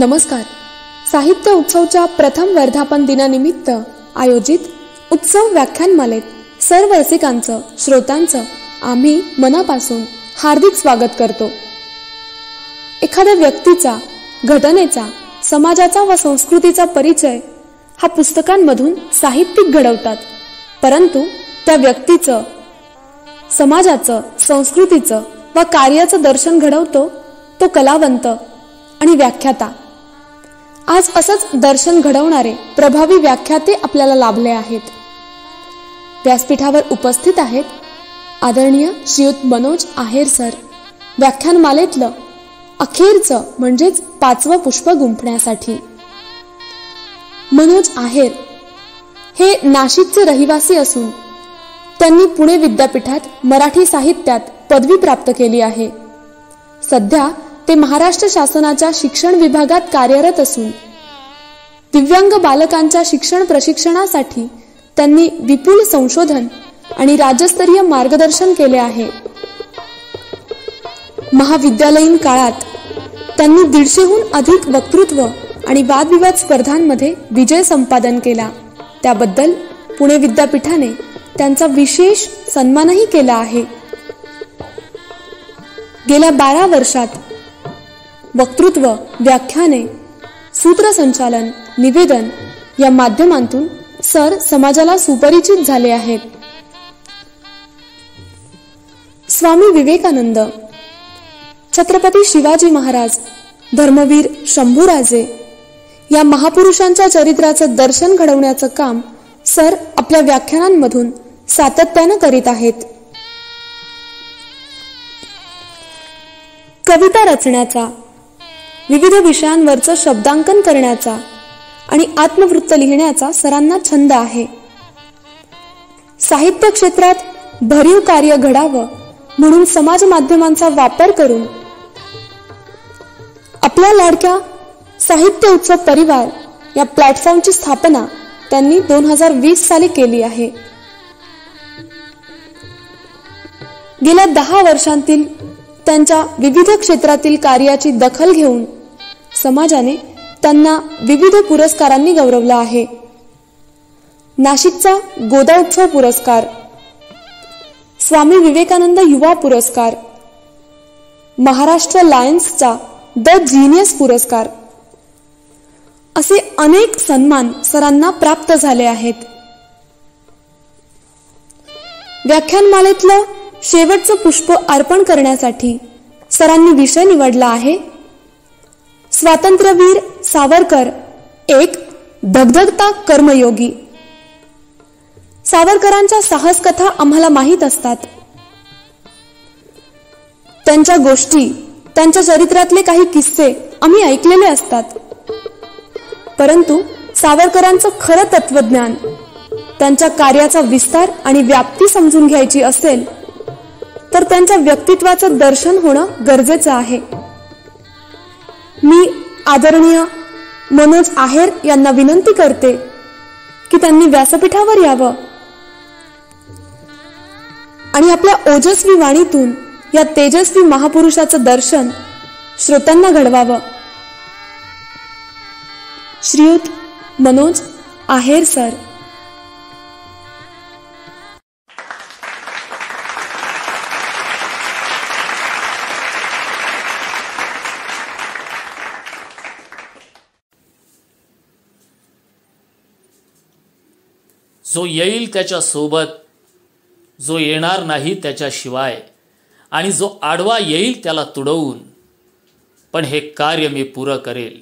नमस्कार. साहित्य उत्सवच्या प्रथम वर्धापन दिनानिमित्त आयोजित उत्सव व्याख्यानमालेत सर्व रसिकांचं, श्रोत्यांचं आम्ही मनापासून हार्दिक स्वागत करतो. एखाद्या व्यक्तीचा, घटनेचा, समाजाचा व संस्कृतीचा परिचय हा पुस्तकांमधून साहित्यिक घडवतात, परंतु त्या व्यक्तीचं, समाजाचं, संस्कृतीचं व कार्याचं दर्शन घडवतो तो कलावंत आणि व्याख्याता. आज असंच दर्शन घडवणारे प्रभावी व्याख्याते आपल्याला लाभले आहेत. व्यासपीठावर उपस्थित आहेत आदरणीय श्रीयुत मनोज आहेर सर. व्याख्यानमालेतलं अखेरचं म्हणजेच 5वं पुष्प गुंफण्यासाठी. मनोज आहेर हे नाशिकचे रहिवासी असून त्यांनी पुणे विद्यापीठात मराठी साहित्यात पदवी प्राप्त केली आहे. सध्या ते महाराष्ट्र शासनाच्या शिक्षण विभागात कार्यरत असून दिव्यांग बालकांच्या शिक्षण प्रशिक्षणासाठी त्यांनी विपुल संशोधन आणि राज्यस्तरीय मार्गदर्शन केले आहे. महाविद्यालयीन काळात त्यांनी 150हून अधिक वक्तृत्व आणि वादविवाद स्पर्धांमध्ये विजय संपादन केला. त्याबद्दल पुणे विद्यापीठाने त्यांचा विशेष सन्मानही केला आहे. गेल्या 12 वर्षात वक्तृत्व, व्याख्याने, सूत्रसंचालन, निवेदन या माध्यमांतून सर समाजाला सुपरिचित झाले आहेत. स्वामी विवेकानंद, छत्रपती शिवाजी महाराज, धर्मवीर शंभूराजे या महापुरुषांच्या चरित्राचं दर्शन घडवण्याचं काम सर आपल्या व्याख्यानांमधून सातत्यानं करीत आहेत. कविता रचण्याचा, विविध विषयांवरचं शब्दांकन करण्याचा आणि आत्मवृत्त लिहिण्याचा सरांना छंद आहे. साहित्य क्षेत्रात भरीव कार्य घडावं म्हणून समाज माध्यमांचा वापर करून आपल्या लाडक्या साहित्य उत्सव परिवार या प्लॅटफॉर्मची स्थापना त्यांनी 2020 साली केली आहे. गेल्या 10 वर्षांतील त्यांच्या विविध क्षेत्रातील कार्याची दखल घेऊन समाजाने त्यांना विविध पुरस्कारांनी गौरवलं आहे. नाशिकचा गोदा उत्सव पुरस्कार, स्वामी विवेकानंद युवा पुरस्कार, महाराष्ट्र लायन्सचा द जीनियस पुरस्कार असे अनेक सन्मान सरांना प्राप्त झाले आहेत. व्याख्यानमालेतलं शेवटचं पुष्प अर्पण करण्यासाठी सरांनी विषय निवडला आहे स्वातंत्र्यवीर सावरकर एक धगधगता कर्मयोगी. सावरकरांच्या साहस कथा आम्हाला माहीत असतात. त्यांच्या गोष्टी, त्यांच्या चरित्रातले काही किस्से आम्ही ऐकलेले असतात. परंतु सावरकरांचं खरं तत्वज्ञान, त्यांच्या कार्याचा विस्तार आणि व्याप्ती समजून घ्यायची असेल तर त्यांच्या व्यक्तित्वाचं दर्शन होणं गरजेचं आहे. मी आदरणीय मनोज आहेर यांना विनंती करते की त्यांनी व्यासपीठावर यावं आणि आपल्या ओजस्वी वाणीतून या तेजस्वी महापुरुषाचं दर्शन श्रोत्यांना घडवावं. श्रीयुत मनोज आहेर सर. जो येईल त्याच्या सोबत, जो येणार नाही त्याच्याशिवाय, आणि जो आडवा येईल त्याला तुडवून, पण हे कार्य मी पुरं करेल.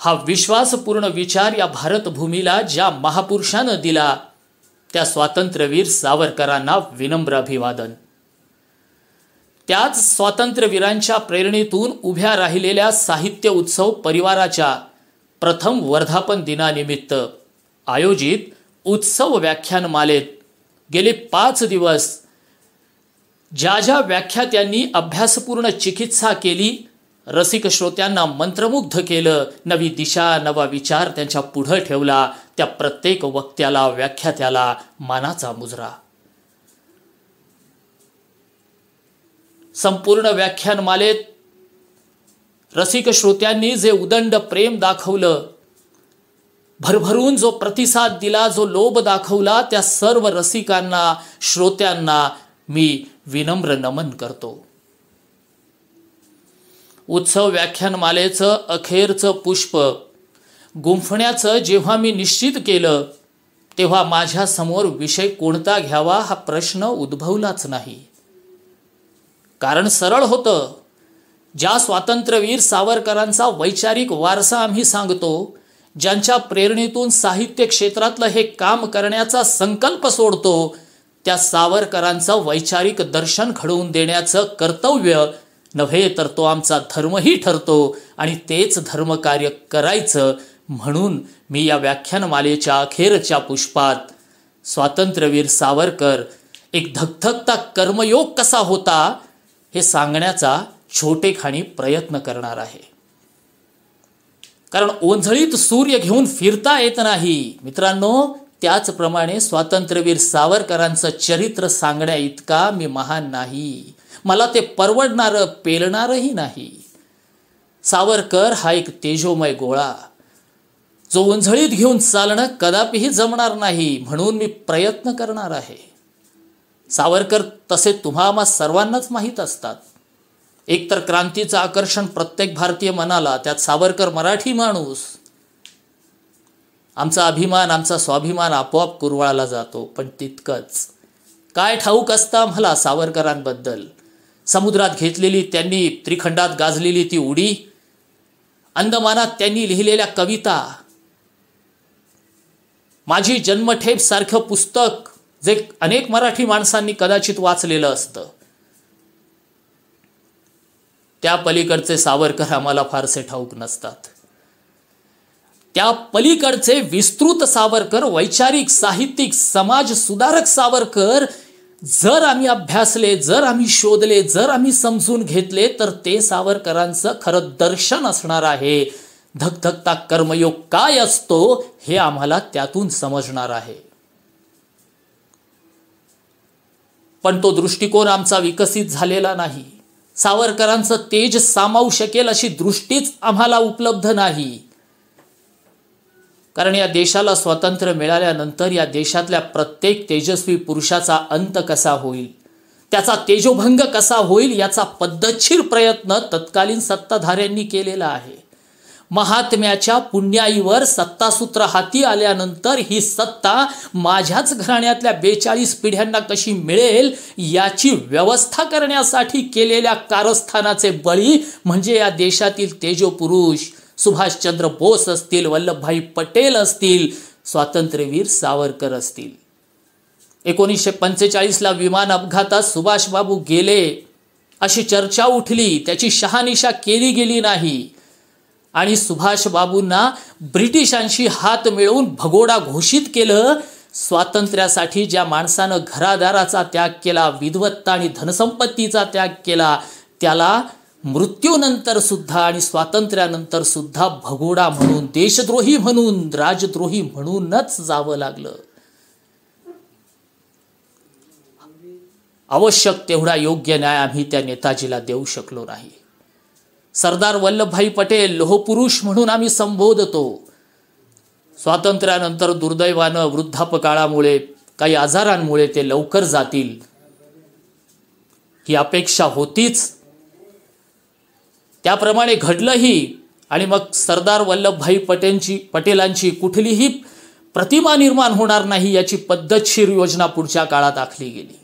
हा विश्वासपूर्ण विचार या भारतभूमीला ज्या महापुरुषानं दिला त्या स्वातंत्र्यवीर सावरकरांना विनम्र अभिवादन. त्याच स्वातंत्र्यवीरांच्या प्रेरणेतून उभ्या राहिलेल्या साहित्य उत्सव परिवाराच्या प्रथम वर्धापन दिनानिमित्त आयोजित उत्सव व्याख्यानमालेत गेले 5 दिवस ज्या ज्या व्याख्यात्यांनी अभ्यासपूर्ण चिकित्सा केली, रसिक श्रोत्यांना मंत्रमुग्ध केलं, नवी दिशा, नवा विचार त्यांच्या पुढे ठेवला, त्या प्रत्येक वक्त्याला, व्याख्यात्याला मानाचा मुजरा. संपूर्ण व्याख्यानमालेत रसिक श्रोत्यांनी जे उदंड प्रेम दाखवलं, भरभरून जो प्रतिसाद दिला, जो लोभ दाखवला, त्या सर्व रसिकांना, श्रोत्यांना मी विनम्र नमन करतो. उत्सव व्याख्यानमालेचं अखेरचं पुष्प गुंफण्याचं जेव्हा मी निश्चित केलं, तेव्हा माझ्या समोर विषय कोणता घ्यावा हा प्रश्न उद्भवलाच नाही. कारण सरळ होतं. ज्या स्वातंत्र्यवीर सावरकरांचा वैचारिक वारसा आम्ही सांगतो, ज्यांच्या प्रेरणेतून साहित्य क्षेत्रातलं हे काम करण्याचा संकल्प सोडतो, त्या सावरकरांचं वैचारिक दर्शन घडवून देण्याचं कर्तव्य नव्हे तर तो आमचा धर्मही ठरतो आणि तेच धर्मकार्य करायचं. म्हणून मी या व्याख्यानमालेच्या अखेरच्या पुष्पात स्वातंत्र्यवीर सावरकर एक धगधगता कर्मयोग कसा होता हे सांगण्याचा छोटेखानी प्रयत्न करणार आहे. कारण ओंजळीत सूर्य घेऊन फिरता येत नाही मित्रांनो, त्याचप्रमाणे स्वातंत्र्यवीर सावरकरांचं चरित्र सांगण्या इतका मी महान नाही. मला ते परवडणारं पेलणारही नाही. सावरकर हा एक तेजोमय गोळा, जो ओंजळीत घेऊन चालणं कदापिही जमणार नाही. म्हणून मी प्रयत्न करणार आहे. सावरकर तसे तुम्हा सर्वांनाच माहीत असतात. एकतर क्रांतीचं आकर्षण प्रत्येक भारतीय मनाला, त्यात सावरकर मराठी माणूस. आमचा अभिमान, आमचा स्वाभिमान आपोआप कुरवाळला जातो. पण तितकंच काय ठाऊक असतं आम्हाला सावरकरांबद्दल. समुद्रात घेतलेली त्यांनी त्रिखंडात गाजलेली ती उडी, अंदमानात त्यांनी लिहिलेल्या कविता, माझी जन्मठेप सारखं पुस्तक जे अनेक मराठी माणसांनी कदाचित वाचलेलं असतं, त्या पलीकडचे सावरकर आम्हाला फारसे ठाऊक नसतात. त्या पलीकडचे विस्तृत सावरकर, वैचारिक, साहित्यिक, समाज सुधारक सावरकर जर आम्ही अभ्यासले, जर आम्ही शोधले, जर आम्ही समजून घेतले, तर ते सावरकरांचं खरं दर्शन असणार आहे. धगधगता कर्मयोग काय असतो हे आम्हाला त्यातून समजणार आहे. पण तो दृष्टिकोन आमचा विकसित झालेला नाही. सावरकरांचं तेज सामावू शकेल अशी दृष्टीच आम्हाला उपलब्ध नाही. कारण या देशाला स्वातंत्र्य मिळाल्यानंतर या देशातल्या प्रत्येक तेजस्वी पुरुषाचा अंत कसा होईल, त्याचा तेजोभंग कसा होईल, याचा पद्धतशीर प्रयत्न तत्कालीन सत्ताधाऱ्यांनी केलेला आहे. महात्म्याच्या पुण्याईवर सत्तासूत्र हाती आल्यानंतर ही सत्ता माझ्याच घराण्यातल्या 42 पिढ्यांना कशी मिळेल याची व्यवस्था करण्यासाठी केलेल्या कारस्थानाचे बळी म्हणजे या देशातील तेजोपुरुष सुभाषचंद्र बोस असतील, वल्लभभाई पटेल असतील, स्वातंत्र्यवीर सावरकर असतील. 1945ला विमान अपघातात सुभाषबाबू गेले अशी चर्चा उठली, त्याची शहानिशा केली गेली नाही. आणि सुभाषबाबूंना ब्रिटिशांशी हात मिळवून भगोडा घोषित केलं. स्वातंत्र्यासाठी ज्या माणसानं घरादाराचा त्याग केला, विद्वत्ता आणि धनसंपत्तीचा त्याग केला, त्याला मृत्यूनंतर सुद्धा आणि स्वातंत्र्यानंतर सुद्धा भगोडा म्हणून, देशद्रोही म्हणून, राजद्रोही म्हणूनच जावं लागलं. आवश्यक तेवढा योग्य न्याय आम्ही त्या नेताजीला देऊ शकलो नाही. सरदार वल्लभभाई पटेल लोहपुरुष म्हणून आम्ही संबोधतो. स्वातंत्र्यानंतर दुर्दैवानं वृद्धापकाळामुळे, काही आजारांमुळे ते लवकर जातील ही अपेक्षा होतीच. त्याप्रमाणे घडलंही. आणि मग सरदार वल्लभभाई पटेलांची कुठलीही प्रतिमा निर्माण होणार नाही याची पद्धतशीर योजना पुढच्या काळात आखली गेली.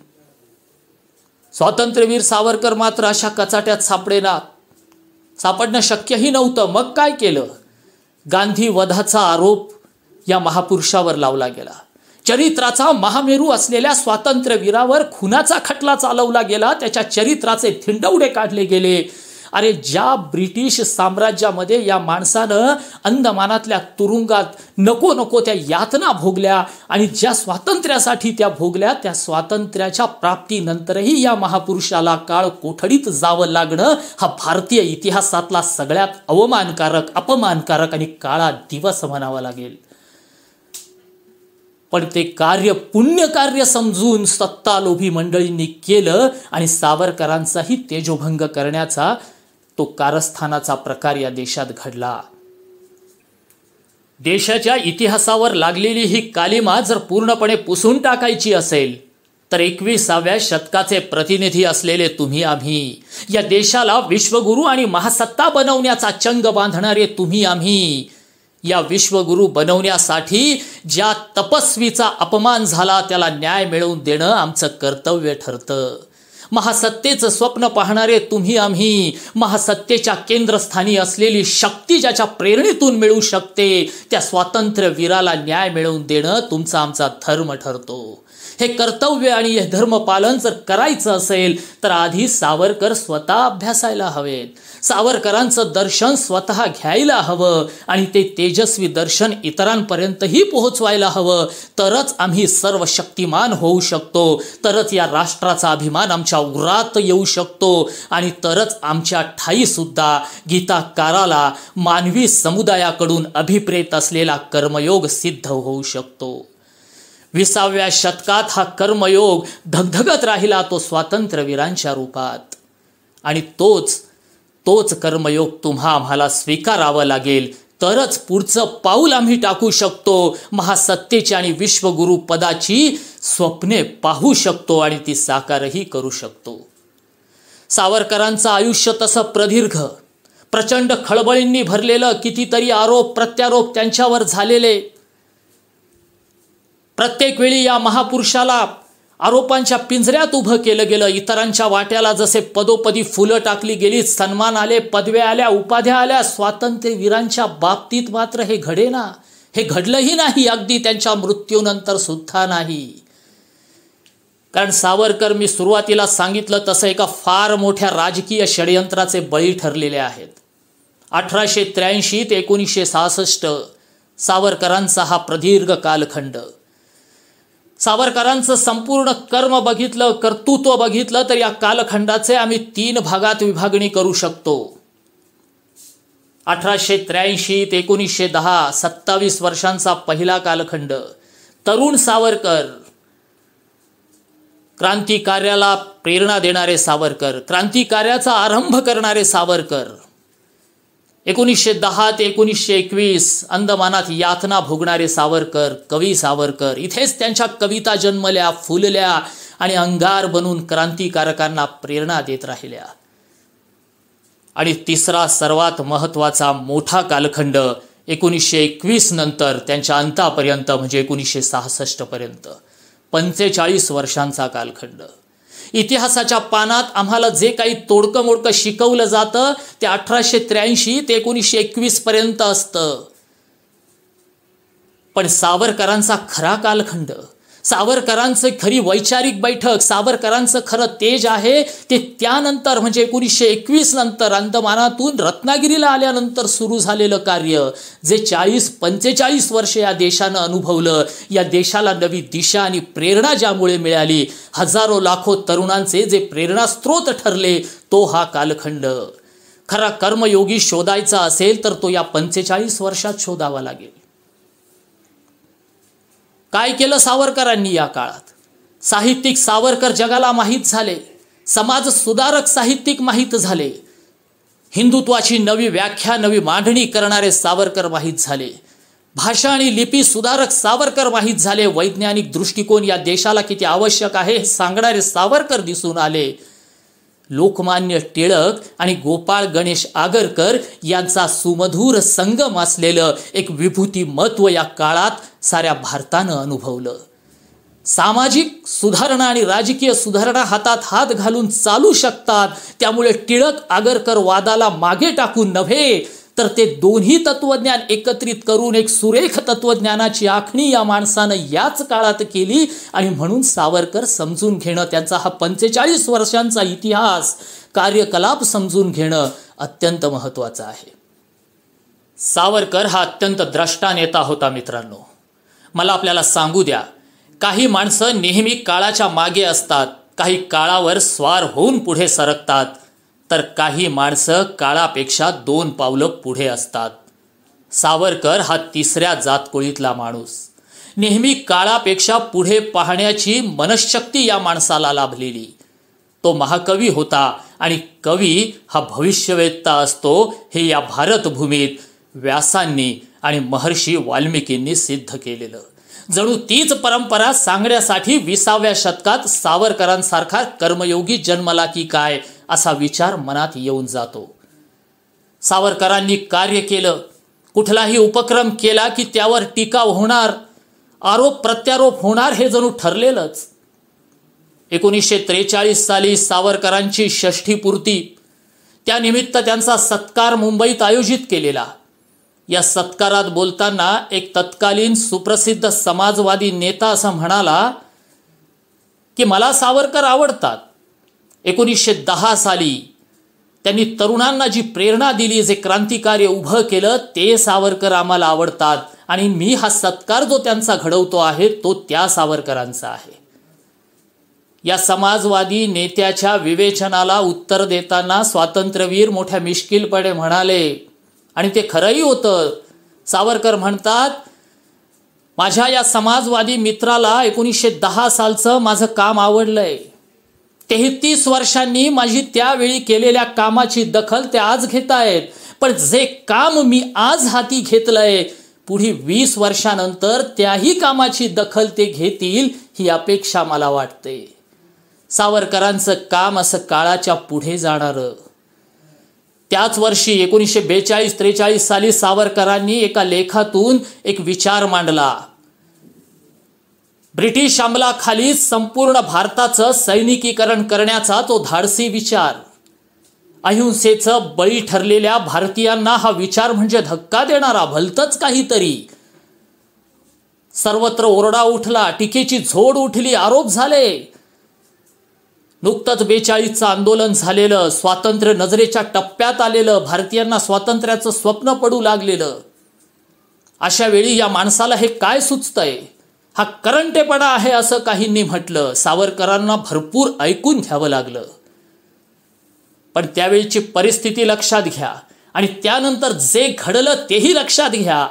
स्वातंत्र्यवीर सावरकर मात्र अशा कचाट्यात सापडणं शक्यही नव्हतं. मग काय केलं? गांधी वधाचा आरोप या महापुरुषावर लावला गेला. चरित्राचा महामेरू असलेल्या स्वातंत्र्यवीरावर खुनाचा खटला चालवला गेला. त्याच्या चरित्राचे थिंडवडे काढले गेले. अरे, ज्या ब्रिटिश साम्राज्यामध्ये या माणसानं अंदमानातल्या तुरुंगात नको नको त्या यातना भोगल्या आणि ज्या स्वातंत्र्यासाठी त्या भोगल्या, त्या स्वातंत्र्याच्या प्राप्तीनंतरही या महापुरुषाला काळ कोठडीत जावं लागणं हा भारतीय इतिहासातला सगळ्यात अवमानकारक, अपमानकारक आणि काळा दिवस म्हणावा लागेल. पण ते कार्य पुण्यकार्य समजून सत्तालोभी मंडळींनी केलं आणि सावरकरांचाही तेजोभंग करण्याचा तो कारस्थानाचा प्रकार या देशात घडला. देशाच्या इतिहासावर लागलेली ही कालिमा जर पूर्णपणे पुसून टाकायची असेल तर 21व्या शतकाचे प्रतिनिधी असलेले तुम्ही आम्ही, या देशाला विश्वगुरू आणि महासत्ता बनवण्याचा चंग बांधणारे तुम्ही आम्ही, या विश्वगुरू बनवण्यासाठी ज्या तपस्वीचा अपमान झाला त्याला न्याय मिळवून देणं आमचं कर्तव्य ठरतं. महासत्तेचं स्वप्न पाहणारे तुम्ही आम्ही, महासत्तेच्या केंद्रस्थानी असलेली शक्ती ज्याच्या प्रेरणेतून मिळू शकते त्या स्वातंत्र्यवीराला न्याय मिळवून देणं तुमचा आमचा धर्म ठरतो. हे कर्तव्य आणि हे धर्मपालन जर करायचं असेल तर आधी सावरकर स्वतः अभ्यासायला हवेत. सावरकरांचं दर्शन स्वतः घ्यायला हवं आणि ते तेजस्वी दर्शन इतरांपर्यंतही पोहोचवायला हवं. तरच आम्ही सर्व शक्तिमान होऊ शकतो, तरच या राष्ट्राचा अभिमान आमच्या उरात येऊ शकतो आणि तरच आमच्या ठाई सुद्धा गीताकाराला मानवी समुदायाकडून अभिप्रेत असलेला कर्मयोग सिद्ध होऊ शकतो. 20व्या शतकात हा कर्मयोग धगधगत राहिला तो स्वातंत्र्यवीरांच्या रूपात आणि तोच कर्मयोग तुम्हा आम्हाला स्वीकारावा लागेल. तरच पुढचं पाऊल आम्ही टाकू शकतो. महासत्तेची आणि विश्वगुरू पदाची स्वप्ने पाहू शकतो आणि ती साकारही करू शकतो. सावरकरांचं आयुष्य तसं प्रदीर्घ, प्रचंड खळबळींनी भरलेलं, कितीतरी आरोप प्रत्यारोप त्यांच्यावर झालेले. प्रत्येक वेळी या महापुरुषाला आरोपांच्या पिंजऱ्यात उभं केलं गेलं. इतरांच्या वाट्याला जसे पदोपदी फुलं टाकली गेली, सन्मान आले, पदव्या आल्या, उपाध्या आल्या, स्वातंत्र्यवीरांच्या बाबतीत मात्र हे घडेना. हे घडलंही नाही, अगदी त्यांच्या मृत्यूनंतर सुद्धा नाही. कारण सावरकर, मी सुरुवातीला सांगितलं तसं, एका फार मोठ्या राजकीय षडयंत्राचे बळी ठरलेले आहेत. 1883 ते 1966 सावरकरांचा हा प्रदीर्घ कालखंड. सावरकरांचं संपूर्ण कर्म बघितलं, कर्तृत्व बघितलं तर या कालखंडाचे आम्ही 3 भागात विभागणी करू शकतो. 1883 ते 1910 27 वर्षांचा पहिला कालखंड. तरुण सावरकर, क्रांतिकार्याला प्रेरणा देणारे सावरकर, क्रांतिकार्याचा आरंभ करणारे सावरकर. 1910 ते 1921 अंदमानात यातना भोगणारे सावरकर, कवी सावरकर. इथेच त्यांच्या कविता जन्मल्या, फुलल्या आणि अंगार बनून क्रांतिकारकांना प्रेरणा देत राहिल्या. आणि तिसरा सर्वात महत्त्वाचा मोठा कालखंड 1921 नंतर त्यांच्या अंतापर्यंत, म्हणजे 1966 पर्यंत 45 वर्षांचा कालखंड. इतिहासाच्या पानात आम्हाला जे काही तोडकं मोडकं शिकवलं जातं ते 1883 ते 1921 पर्यंत असतं. पण सावरकरांचा खरा कालखंड, सावरकरांचं खरी वैचारिक बैठक, सावरकरांचं खरं तेज आहे ते त्यानंतर, म्हणजे 1921 नंतर अंदमानातून रत्नागिरीला आल्यानंतर सुरू झालेलं कार्य, जे 40-45 वर्ष या देशानं अनुभवलं. या देशाला नवी दिशा आणि प्रेरणा ज्यामुळे मिळाली, हजारो लाखो तरुणांचे जे प्रेरणास्त्रोत ठरले, तो हा कालखंड. खरा कर्मयोगी शोधायचा असेल तर तो या 45 वर्षात शोधावा लागेल. काय केलं सावरकरांनी या काळात? साहित्यिक सावरकर जगाला माहीत झाले, समाज सुधारक साहित्यिक माहीत झाले, हिंदुत्वाची नवी व्याख्या, नवी मांडणी करणारे सावरकर माहीत झाले, भाषा आणि लिपी सुधारक सावरकर माहीत झाले, वैज्ञानिक दृष्टिकोन या देशाला किती आवश्यक आहे हे सांगणारे सावरकर दिसून आले. लोकमान्य टिळक आणि गोपाळ गणेश आगरकर यांचा सुमधुर संगम असलेलं एक विभूती महत्व या काळात साऱ्या भारतानं अनुभवलं. सामाजिक सुधारणा आणि राजकीय सुधारणा हातात हात घालून चालू शकतात. त्यामुळे टिळक आगरकर वादाला मागे टाकून नव्हे तर ते दोन्ही तत्वज्ञान एकत्रित करून एक सुरेख तत्वज्ञानाची आखणी या माणसानं याच काळात केली. आणि म्हणून सावरकर समजून घेणं, त्यांचा हा 45 वर्षांचा इतिहास, कार्यकलाप समजून घेणं अत्यंत महत्त्वाचं आहे. सावरकर हा अत्यंत द्रष्टा नेता होता. मित्रांनो, मला आपल्याला सांगू द्या, काही माणसं नेहमी काळाच्या मागे असतात, काही काळावर स्वार होऊन पुढे सरकतात, तर काही माणसं काळापेक्षा 2 पावलं पुढे असतात. सावरकर हा 3ऱ्या जातकुळीतला माणूस. नेहमी काळापेक्षा पुढे पाहण्याची मनशक्ती या माणसाला लाभलेली. तो महाकवी होता आणि कवी हा भविष्यवेत्ता असतो हे या भारतभूमीत व्यासांनी आणि महर्षी वाल्मिकींनी सिद्ध केलेलं. जणू तीच परंपरा सांगण्यासाठी 20व्या शतकात सावरकरांसारखा कर्मयोगी जन्मला की काय असा विचार मनात येऊन जातो. सावरकरांनी कार्य केलं, कुठलाही उपक्रम केला की त्यावर टीका होणार, आरोप प्रत्यारोप होणार हे जणू ठरलेलंच. 1943 साली सावरकरांची षष्ठीपूर्ती, त्यानिमित्त त्यांचा सत्कार मुंबईत आयोजित केलेला. या सत्कारात बोलताना एक तत्कालीन सुप्रसिद्ध समाजवादी नेता असं म्हणाला की मला सावरकर आवडतात. 1910 साली त्यांनी तरुणांना जी प्रेरणा दिली, जे क्रांतिकार्य उभं केलं, ते सावरकर आम्हाला आवडतात आणि मी हा सत्कार जो त्यांचा घडवतो आहे तो त्या सावरकरांचा आहे. या समाजवादी नेत्याच्या विवेचनाला उत्तर देताना स्वातंत्र्यवीर मोठ्या मिश्किलपणे म्हणाले आणि ते खरंही होतं. सावरकर म्हणतात, माझ्या या समाजवादी मित्राला 1910 सालचं माझं काम आवडलंय. 33 वर्षांनी माझी त्यावेळी केलेल्या कामाची दखल ते आज घेतायत, पण जे काम मी आज हाती घेतलंय पुढे 20 वर्षानंतर त्याही कामाची दखल ते घेतील ही अपेक्षा मला वाटते. सावरकरांचं काम असं काळाच्या पुढे जाणारं. त्याच वर्षी 1942-43 साली सावरकरांनी एका लेखातून एक विचार मांडला. ब्रिटिश अंमलाखाली संपूर्ण भारताचं सैनिकीकरण करण्याचा तो धाडसी विचार. अहिंसेचं बळी ठरलेल्या भारतीयांना हा विचार म्हणजे धक्का देणारा, भलतंच काहीतरी. सर्वत्र ओरडा उठला, टीकेची झोड उठली, आरोप झाले. नुकतंच 42चं आंदोलन झालेलं, स्वातंत्र्य नजरेच्या टप्प्यात आलेलं, भारतीयांना स्वातंत्र्याचं स्वप्न पडू लागलेलं. अशा वेळी या माणसाला हे काय सुचतंय, हा करंटेपणा आहे असं काहींनी म्हटलं. सावरकरांना भरपूर ऐकून घ्यावं लागलं. पण त्यावेळीची परिस्थिती लक्षात घ्या आणि त्यानंतर जे घडलं तेही लक्षात घ्या.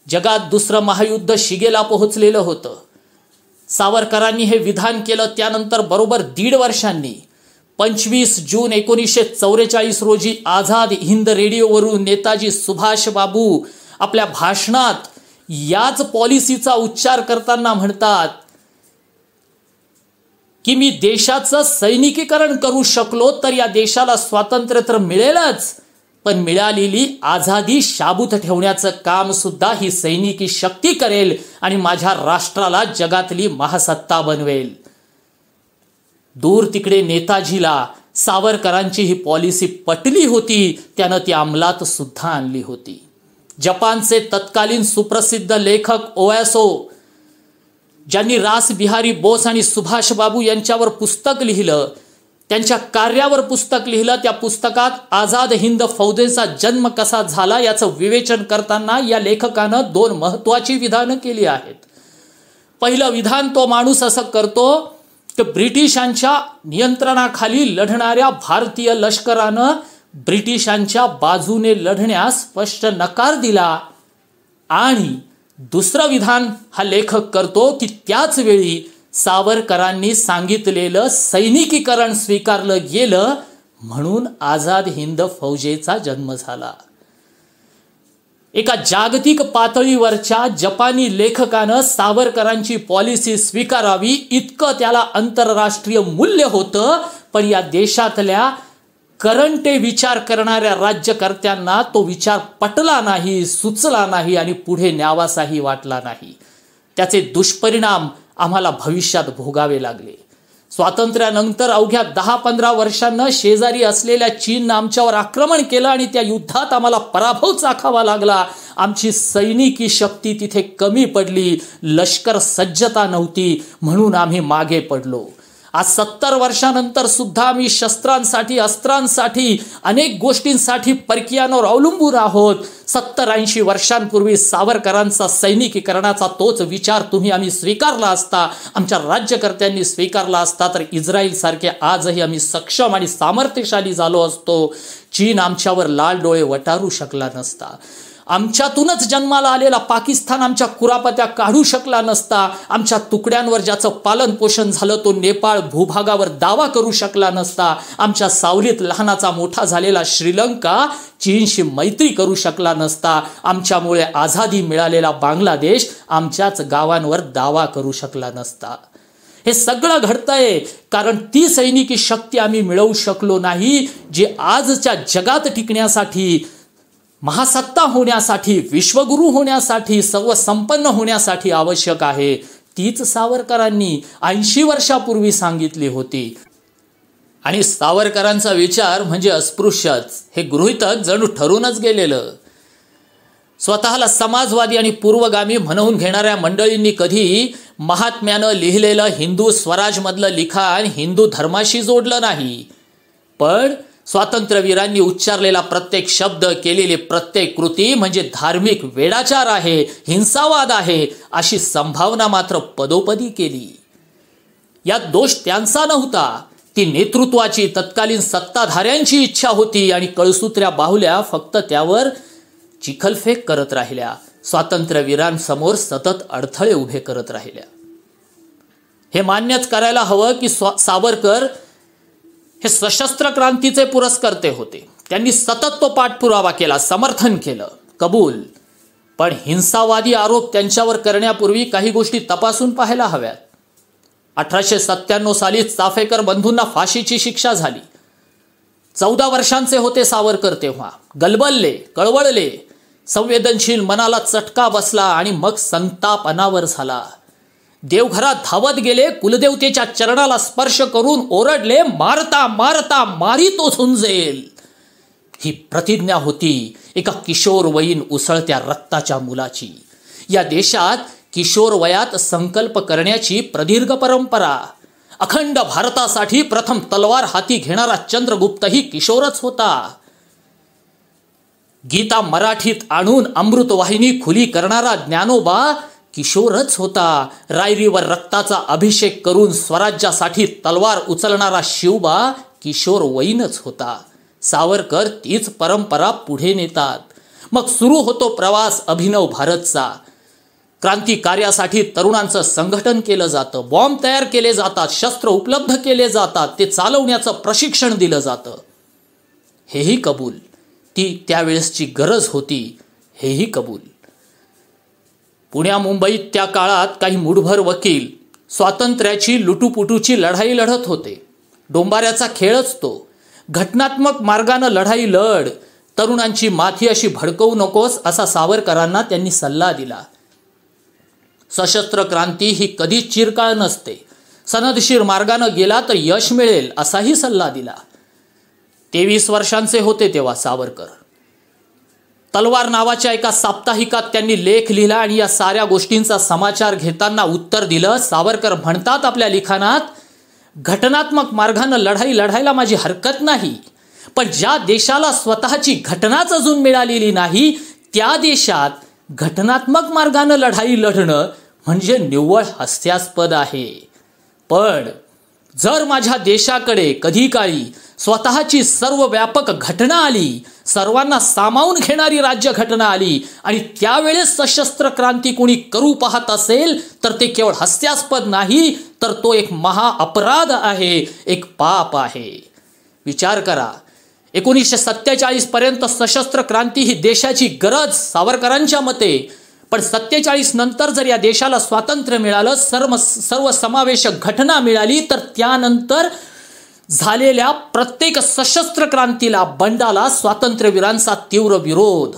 जगात दुसरं महायुद्ध शिगेला पोहोचलेलं होतं. सावरकरांनी हे विधान केलं त्यानंतर बरोबर 1.5 वर्षांनी 25 जून 1944 रोजी आझाद हिंद रेडिओवरून नेताजी सुभाष बाबू आपल्या भाषणात याच पॉलिसीचा उच्चार करताना म्हणतात की मी देशाचं सैनिकीकरण करू शकलो तर या देशाला स्वातंत्र्य तर मिळेलच, पण मिळालेली आझादी शाबूत ठेवण्याचं काम सुद्धा ही सैनिकी शक्ती करेल आणि माझ्या राष्ट्राला जगातली महासत्ता बनवेल. दूर तिकडे नेताजीला सावरकरांची ही पॉलिसी पटली होती, त्यानं ती अंमलात सुद्धा आणली होती. जपानचे तत्कालीन सुप्रसिद्ध लेखक ओयासो, ज्यांनी रास बिहारी बोस आणि सुभाष बाबू यांच्यावर पुस्तक लिहिलं, त्यांच्या कार्यावर पुस्तक लिहिलं, त्या पुस्तकात आझाद हिंद फौजेचा जन्म कसा झाला याचं विवेचन करताना या लेखकानं 2 महत्त्वाची विधानं केली आहेत. पहिलं विधान तो माणूस असं करतो की ब्रिटिशांच्या नियंत्रणाखाली लढणाऱ्या भारतीय लष्करानं ब्रिटिशांच्या बाजूने लढण्यास स्पष्ट नकार दिला. आणि दुसरं विधान हा लेखक करतो की त्याच वेळी सावरकरांनी सांगितलेलं सैनिकीकरण स्वीकारलं गेलं म्हणून आझाद हिंद फौजेचा जन्म झाला. एका जागतिक पातळीवरच्या जपानी लेखकानं सावरकरांची पॉलिसी स्वीकारावी इतकं त्याला आंतरराष्ट्रीय मूल्य होतं, पण या देशातल्या करंटे विचार करणाऱ्या राज्यकर्त्यांना तो विचार पटला नाही, सुचला नाही आणि पुढे न्यावासाही वाटला नाही. त्याचे दुष्परिणाम आम्हाला भविष्यात भोगावे लागले. स्वातंत्र्यानंतर अवघ्या 10-15 वर्षांना शेजारी असलेल्या चीननं आमच्यावर आक्रमण केलं आणि त्या युद्धात आम्हाला पराभव चाखावा लागला. आमची सैनिकी शक्ती तिथे कमी पडली, लष्कर सज्जता नव्हती, म्हणून आम्ही मागे पडलो. आज 70 वर्षानंतर सुद्धा आम्ही शस्त्रांसाठी, अस्त्रांसाठी, अनेक गोष्टींसाठी परकीयांवर अवलंबून आहोत. 70-80 वर्षांपूर्वी सावरकरांचा सैनिकीकरणाचा तोच विचार आम्ही स्वीकारला असता, आमच्या राज्यकर्त्यांनी स्वीकारला असता, तर इस्रायल सारखे आजही आम्ही सक्षम आणि सामर्थ्यशाली झालो असतो. चीन आमच्यावर लाल डोळे वटारू शकला नसता. आमच्यातूनच जन्माला आलेला पाकिस्तान आमच्या कुरापत्या काढू शकला नसता, आमच्या तुकड्यांवर ज्याचं पालन पोषण झालं तो नेपाळ भूभागावर दावा करू शकला नसता, आमच्या सावलीत लहानाचा मोठा झालेला श्रीलंका चीनशी मैत्री करू शकला नसता, आमच्यामुळे आझादी मिळालेला बांगलादेश आमच्याच गावांवर दावा करू शकला नसता. हे सगळं घडतंय कारण ती सैनिकी शक्ती आम्ही मिळवू शकलो नाही जी आजच्या जगात टिकण्यासाठी, महासत्ता होण्यासाठी, विश्वगुरू होण्यासाठी, सर्वसंपन्न होण्यासाठी आवश्यक आहे. तीच सावरकरांनी 80 वर्षापूर्वी सांगितली होती. आणि सावरकरांचा विचार म्हणजे अस्पृश्यच हे गृहीतक जणू ठरूनच गेलेलं. स्वतःला समाजवादी आणि पूर्वगामी म्हणवून घेणाऱ्या मंडळींनी कधी महात्म्यानं लिहिलेलं हिंदू स्वराजमधलं लिखाण हिंदू धर्माशी जोडलं नाही, पण स्वातंत्र्यवीरांनी उच्चारलेला प्रत्येक शब्द, केलेली प्रत्येक कृती म्हणजे धार्मिक वेडाचार आहे, हिंसावाद आहे अशी संभावना मात्र पदोपदी केली. यात दोष त्यांचा नव्हता, ती नेतृत्वाची, तत्कालीन सत्ताधाऱ्यांची इच्छा होती आणि कळसूत्र्या बाहुल्या फक्त त्यावर चिखलफेक करत राहिल्या, स्वातंत्र्यवीरांसमोर सतत अडथळे उभे करत राहिल्या. हे मान्यच करायला हवं की सावरकर हे सशस्त्र क्रांतीचे पुरस्कर्ते होते. त्यांनी सतत तो पाठपुरावा केला, समर्थन केलं, कबूल. पण हिंसावादी आरोप त्यांच्यावर करण्यापूर्वी काही गोष्टी तपासून पाहायला हव्यात. 1897 साली चाफेकर बंधूंना फाशीची शिक्षा झाली. 14 वर्षांचे होते सावरकर तेव्हा. गलबलले, कळवळले, संवेदनशील मनाला चटका बसला आणि मग संताप अनावर झाला. देवघरात धावत गेले, कुलदेवतेच्या चरणाला स्पर्श करून ओरडले, मारता मारता मारी तो झुंजेल. ही प्रतिज्ञा होती एका किशोरवयीन उसळत्या रक्ताच्या मुलाची. या देशात किशोर वयात संकल्प करण्याची प्रदीर्घ परंपरा. अखंड भारतासाठी प्रथम तलवार हाती घेणारा चंद्रगुप्तही किशोरच होता. गीता मराठीत आणून अमृतवाहिनी खुली करणारा ज्ञानोबा किशोरच होता. रायरीवर रक्ताचा अभिषेक करून स्वराज्यासाठी तलवार उचलणारा शिवबा किशोर वयीनच होता. सावरकर तीच परंपरा पुढे नेतात. मग सुरू होतो प्रवास अभिनव भारतचा. क्रांती कार्यासाठी तरुणांचं संघटन केलं जातं, बॉम्ब तयार केले जातात, शस्त्र उपलब्ध केले जातात, ते चालवण्याचं प्रशिक्षण दिलं जातं. हेही कबूल. ती त्यावेळेसची गरज होती, हेही कबूल. पुण्या मुंबईत त्या काळात काही मुठभर वकील स्वातंत्र्याची लुटूपुटूची लढाई लढत होते. डोंबाऱ्याचा खेळच तो. घटनात्मक मार्गानं लढाई लढ, तरुणांची माथी अशी भडकवू नकोस असा सावरकरांना त्यांनी सल्ला दिला. सशस्त्र क्रांती ही कधीच चिरकाळ नसते, सनदशीर मार्गानं गेला तर यश मिळेल असाही सल्ला दिला. 23 वर्षांचे होते तेव्हा सावरकर. तलवार नावाच्या एका साप्ताहिकात त्यांनी लेख लिहिला आणि या साऱ्या गोष्टींचा समाचार घेताना उत्तर दिलं. सावरकर म्हणतात आपल्या लिखाणात, घटनात्मक मार्गानं लढाई लढायला माझी हरकत नाही, पण ज्या देशाला स्वतःची घटनाच अजून मिळालेली नाही त्या देशात घटनात्मक मार्गानं लढाई लढणं म्हणजे निव्वळ हास्यास्पद आहे. पण जर माझ्या देशाकडे कधी काळी स्वतःची सर्व व्यापक घटना आली, सर्वांना सामावून घेणारी राज्यघटना आली आणि त्यावेळेस सशस्त्र क्रांती कोणी करू पाहत असेल तर ते केवळ हास्यास्पद नाही, तर तो एक महाअपराध आहे, एक पाप आहे. विचार करा, 1947 पर्यंत सशस्त्र क्रांती ही देशाची गरज सावरकरांच्या मते. पण 47 नंतर जर या देशाला स्वातंत्र्य मिळालं, सर्व समावेशक घटना मिळाली, तर त्यानंतर झालेल्या प्रत्येक सशस्त्र क्रांतीला, बंडाला स्वातंत्र्यवीरांचा तीव्र विरोध.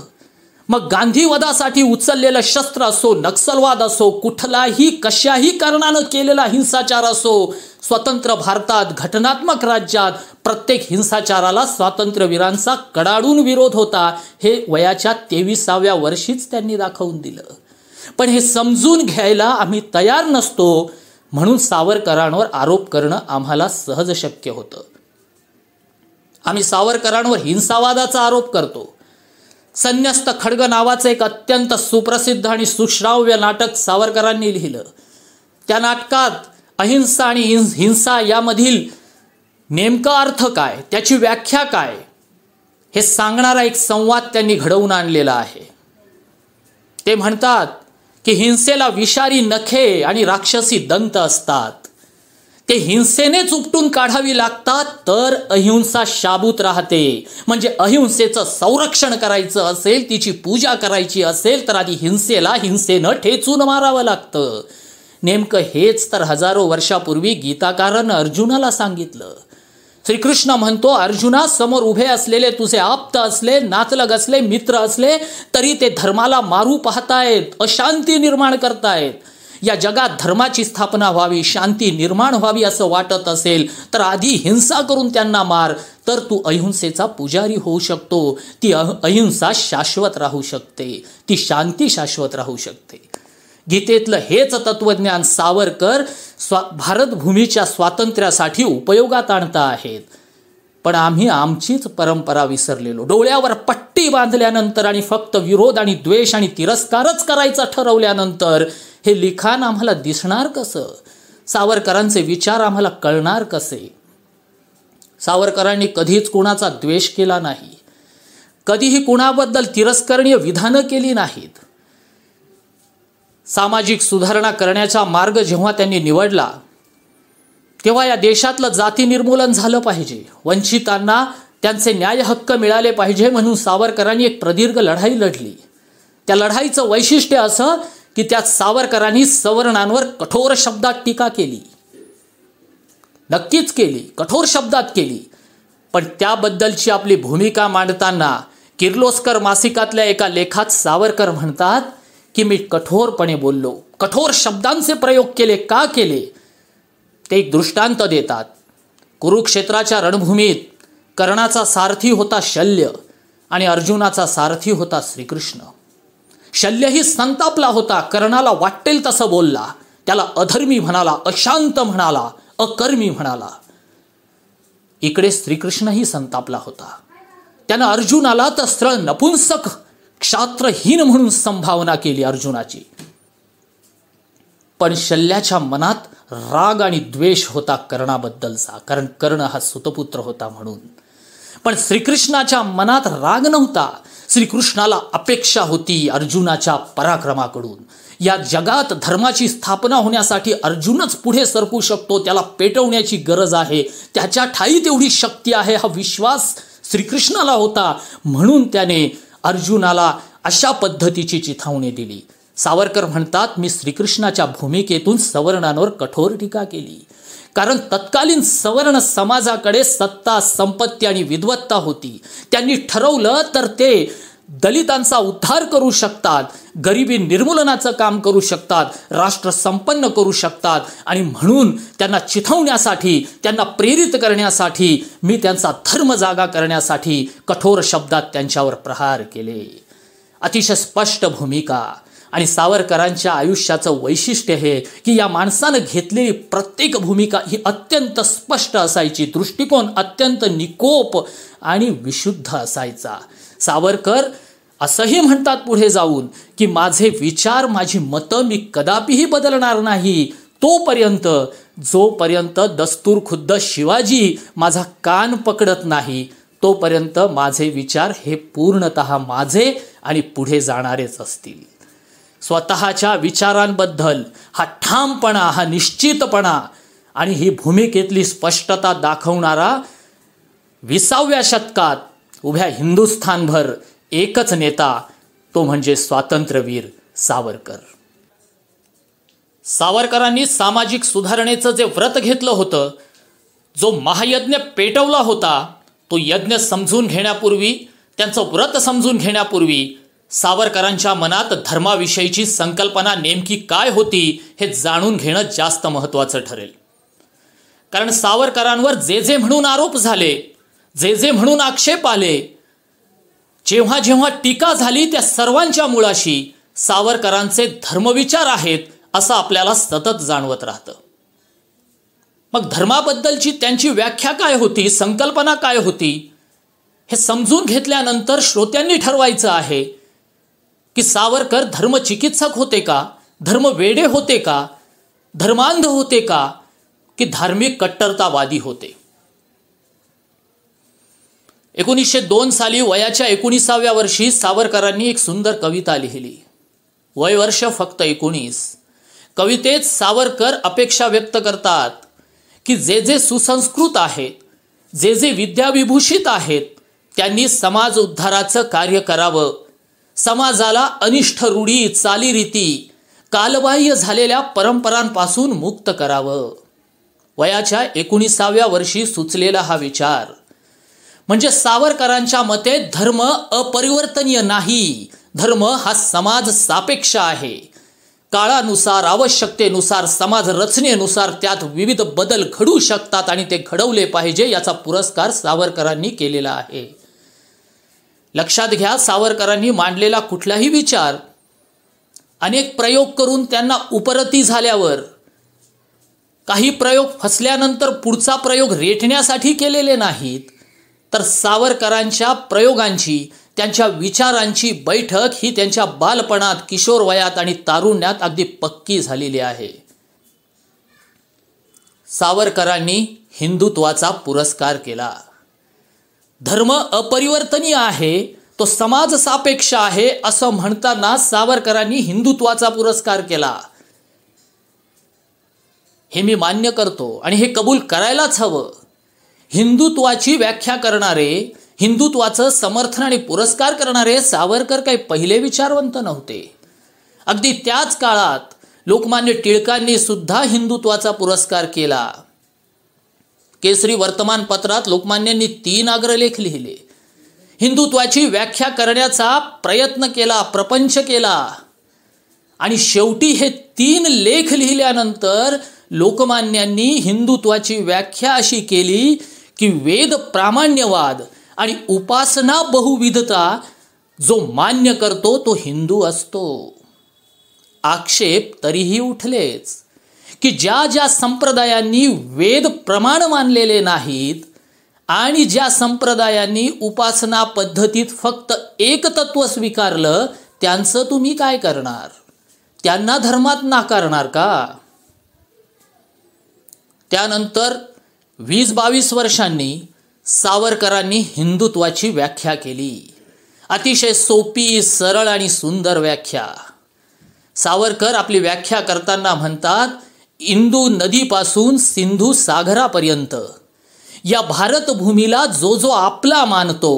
मग गांधीवधासाठी उचललेलं शस्त्र असो, नक्षलवाद असो, कुठलाही कशाही कारणानं केलेला हिंसाचार असो, स्वतंत्र भारतात, घटनात्मक राज्यात प्रत्येक हिंसाचाराला स्वातंत्र्यवीरांचा कडाडून विरोध होता. हे वयाच्या 23व्या वर्षीच त्यांनी दाखवून दिलं. पण हे समजून घ्यायला आम्ही तयार नसतो, म्हणून सावरकरांवर आरोप करणं आम्हाला सहज शक्य होतं. आम्ही सावरकरांवर हिंसावादाचा आरोप करतो. संन्यस्त खड्ग नावाचं एक अत्यंत सुप्रसिद्ध आणि सुश्राव्य नाटक सावरकरांनी लिहिलं. त्या नाटकात अहिंसा आणि हिंसा यामधील नेमका अर्थ काय, त्याची व्याख्या काय, हे सांगणारा एक संवाद त्यांनी घडवून आणलेला आहे. ते म्हणतात की हिंसेला विषारी नखे आणि राक्षसी दंत असतात. ते हिंसेनेच उपटून काढावी लागतात तर अहिंसा शाबूत राहते. म्हणजे अहिंसेचं संरक्षण करायचं असेल, तिची पूजा करायची असेल तर आधी हिंसेला हिंसेनं ठेचून मारावं लागतं. नेमकं हेच तर हजारो वर्षापूर्वी गीताकारानं अर्जुनाला सांगितलं. श्रीकृष्ण म्हणतो, अर्जुना, समोर उभे असलेले तुझे आप्त असले, नातलग असले, मित्र असले तरी ते धर्माला मारू पाहतायत, अशांती निर्माण करतायत. या जगात धर्माची स्थापना व्हावी, शांती निर्माण व्हावी असं वाटत असेल तर आधी हिंसा करून त्यांना मार, तर तू अहिंसेचा पुजारी होऊ शकतो. ती अहिंसा शाश्वत राहू शकते, ती शांती शाश्वत राहू शकते. गीतेतलं हेच तत्वज्ञान सावरकर भारतभूमीच्या स्वातंत्र्यासाठी उपयोगात आणता आहेत. पण आम्ही आमचीच परंपरा विसरलेलो. डोळ्यावर पट्टी बांधल्यानंतर आणि फक्त विरोध आणि द्वेष आणि तिरस्कारच करायचा ठरवल्यानंतर हे लिखाण आम्हाला दिसणार कसं? सावरकरांचे विचार आम्हाला कळणार कसे? सावरकरांनी कधीच कुणाचा द्वेष केला नाही, कधीही कुणाबद्दल तिरस्करणीय विधानं केली नाहीत. सामाजिक सुधारणा करण्याचा मार्ग जेव्हा त्यांनी निवडला तेव्हा या देशातलं जाती निर्मूलन झालं पाहिजे, वंचितांना त्यांचे न्याय हक्क मिळाले पाहिजे म्हणून सावरकरांनी एक प्रदीर्घ लढाई लढली. त्या लढाईचं वैशिष्ट्य असं की त्यात सावरकरांनी सवर्णांवर कठोर शब्दात टीका केली, नक्कीच केली, कठोर शब्दात केली. पण त्याबद्दलची आपली भूमिका मांडताना किर्लोस्कर मासिकातल्या एका लेखात सावरकर म्हणतात की मी कठोरपणे बोललो, कठोर शब्दांचे प्रयोग केले. का केले ते एक दृष्टांत देतात. कुरुक्षेत्राच्या रणभूमीत कर्णाचा सारथी होता शल्य आणि अर्जुनाचा सारथी होता श्रीकृष्ण. शल्यही संतापला होता, कर्णाला वाटेल तसं बोलला, त्याला अधर्मी म्हणाला, अशांत म्हणाला, अकर्मी म्हणाला. इकडे श्रीकृष्णही संतापला होता. त्यानं अर्जुनाला तर सरळ नपुंसक, क्षात्रहीन म्हणून संभावना केली अर्जुनाची. पण शल्याच्या मनात राग आणि द्वेष होता कर्णाबद्दलचा, कारण कर्ण हा सुतपुत्र होता म्हणून. पण श्रीकृष्णाच्या मनात राग नव्हता. श्रीकृष्णाला अपेक्षा होती अर्जुनाच्या पराक्रमाकडून. या जगात धर्माची स्थापना होण्यासाठी अर्जुनच पुढे सरकू शकतो, त्याला पेटवण्याची गरज आहे, त्याच्या ठाई तेवढी शक्ती आहे हा विश्वास श्रीकृष्णाला होता. म्हणून त्याने अर्जुनाला अशा पद्धतीची चिथावणी दिली. सावरकर म्हणतात, मी श्रीकृष्णाच्या भूमिकेतून सवर्णांवर कठोर टीका केली, कारण तत्कालीन सवर्ण समाजाकडे सत्ता, संपत्ती आणि विद्वत्ता होती. त्यांनी ठरवलं तर ते दलितांचा उद्धार करू शकतात, गरिबी निर्मूलनाचं काम करू शकतात, राष्ट्र संपन्न करू शकतात. आणि म्हणून त्यांना चिथवण्यासाठी, त्यांना प्रेरित करण्यासाठी, मी त्यांचा धर्म जागा करण्यासाठी कठोर शब्दात त्यांच्यावर प्रहार केले. अतिशय स्पष्ट भूमिका. आणि सावरकरांच्या आयुष्याचं वैशिष्ट्य हे की या माणसानं घेतलेली प्रत्येक भूमिका ही अत्यंत स्पष्ट असायची, दृष्टिकोन अत्यंत निकोप आणि विशुद्ध असायचा. सावरकर असंही म्हणतात पुढे जाऊन की माझे विचार, माझी मतं मी कदापिही बदलणार नाही तोपर्यंत, जोपर्यंत दस्तूर खुद्द शिवाजी माझा कान पकडत नाही तोपर्यंत माझे विचार हे पूर्णतः माझे आणि पुढे जाणारेच असतील. स्वतःच्या विचारांबद्दल हा ठामपणा, हा निश्चितपणा आणि ही भूमिकेतली स्पष्टता दाखवणारा 20व्या शतकात उभ्या हिंदुस्थानभर एकच नेता, तो म्हणजे स्वातंत्र्यवीर सावरकर. सावरकरांनी सामाजिक सुधारणेचं जे व्रत घेतलं होतं, जो महायज्ञ पेटवला होता, तो यज्ञ समजून घेण्यापूर्वी, त्यांचं व्रत समजून घेण्यापूर्वी सावरकरांच्या मनात धर्माविषयीची संकल्पना नेमकी काय होती हे जाणून घेणं जास्त महत्त्वाचं ठरेल. कारण सावरकरांवर जे जे म्हणून आरोप झाले, जे जे म्हणून आक्षेप आले, जेव्हा जेव्हा टीका झाली, त्या सर्वांच्या मुळाशी सावरकरांचे धर्मविचार आहेत असं आपल्याला सतत जाणवत राहतं. मग धर्माबद्दलची त्यांची व्याख्या काय होती, संकल्पना काय होती, हे समजून घेतल्यानंतर श्रोत्यांनी ठरवायचं आहे की सावरकर धर्मचिकित्सक होते का, धर्मवेडे होते का, धर्मांध होते का, की धार्मिक कट्टरतावादी होते. 1902 साली वयाच्या 19व्या वर्षी सावरकरांनी एक सुंदर कविता लिहिली. वय वर्ष फक्त 19. कवितेत सावरकर अपेक्षा व्यक्त करतात की जे जे सुसंस्कृत आहेत, जे जे विद्याविभूषित आहेत, त्यांनी समाज उद्धाराचं कार्य करावं. समाजाला अनिष्ठ रूढी, चालीरीती, कालबाह्य झालेल्या परंपरांपासून मुक्त करावं. वयाच्या 19व्या वर्षी सुचलेला हा विचार म्हणजे सावरकरांच्या मते धर्म अपरिवर्तनीय नाही. धर्म हा समाज सापेक्ष आहे. काळानुसार, आवश्यकतेनुसार, समाज रचनेनुसार त्यात विविध बदल घडू शकतात आणि ते घडवले पाहिजे, याचा पुरस्कार सावरकरांनी केलेला आहे. लक्षात घ्या, सावरकरांनी मांडलेला कुठलाही विचार अनेक प्रयोग करून त्यांना उपरती झाल्यावर, काही प्रयोग फसल्यानंतर पुढचा प्रयोग रेटण्यासाठी केलेले नाहीत, तर सावरकरांच्या प्रयोगांची, त्यांच्या विचारांची बैठक ही त्यांच्या बालपणात, किशोर वयात आणि तारुण्यात अगदी पक्की झालेली आहे. सावरकरांनी हिंदुत्वाचा पुरस्कार केला. धर्म अपरिवर्तनीय आहे, तो समाज सापेक्ष आहे असं म्हणताना सावरकरांनी हिंदुत्वाचा पुरस्कार केला. हे मी मान्य करतो आणि हे कबूल करायलाच हवं. हिंदुत्वाची व्याख्या करणारे, हिंदुत्वाचं समर्थन आणि पुरस्कार करणारे सावरकर काही पहिले विचारवंत नव्हते. अगदी त्याच काळात लोकमान्य टिळकांनी सुद्धा हिंदुत्वाचा पुरस्कार केला. केसरी वर्तमानपत्रात लोकमान्यांनी 3 अग्रलेख लिहिले. हिंदुत्वाची व्याख्या करण्याचा प्रयत्न केला, प्रपंच केला आणि शेवटी हे 3 लेख लिहिल्यानंतर लोकमान्यांनी हिंदुत्वाची व्याख्या अशी केली की वेद प्रामाण्यवाद आणि उपासना बहुविधता जो मान्य करतो तो हिंदू असतो. आक्षेप तरीही उठलेच की ज्या ज्या संप्रदायांनी वेद प्रमाण मानलेले नाहीत आणि ज्या संप्रदायांनी उपासना पद्धतीत फक्त एकतत्व स्वीकारलं, त्यांचं तुम्ही काय करणार? त्यांना धर्मात नाकारणार का? त्यानंतर 20-22 वर्षांनी सावरकरांनी हिंदुत्वाची व्याख्या केली. अतिशय सोपी, सरळ आणि सुंदर व्याख्या. सावरकर आपली व्याख्या करताना म्हणतात, इंदू नदीपासून सिंधू सागरापर्यंत या भारतभूमीला जो जो आपला मानतो,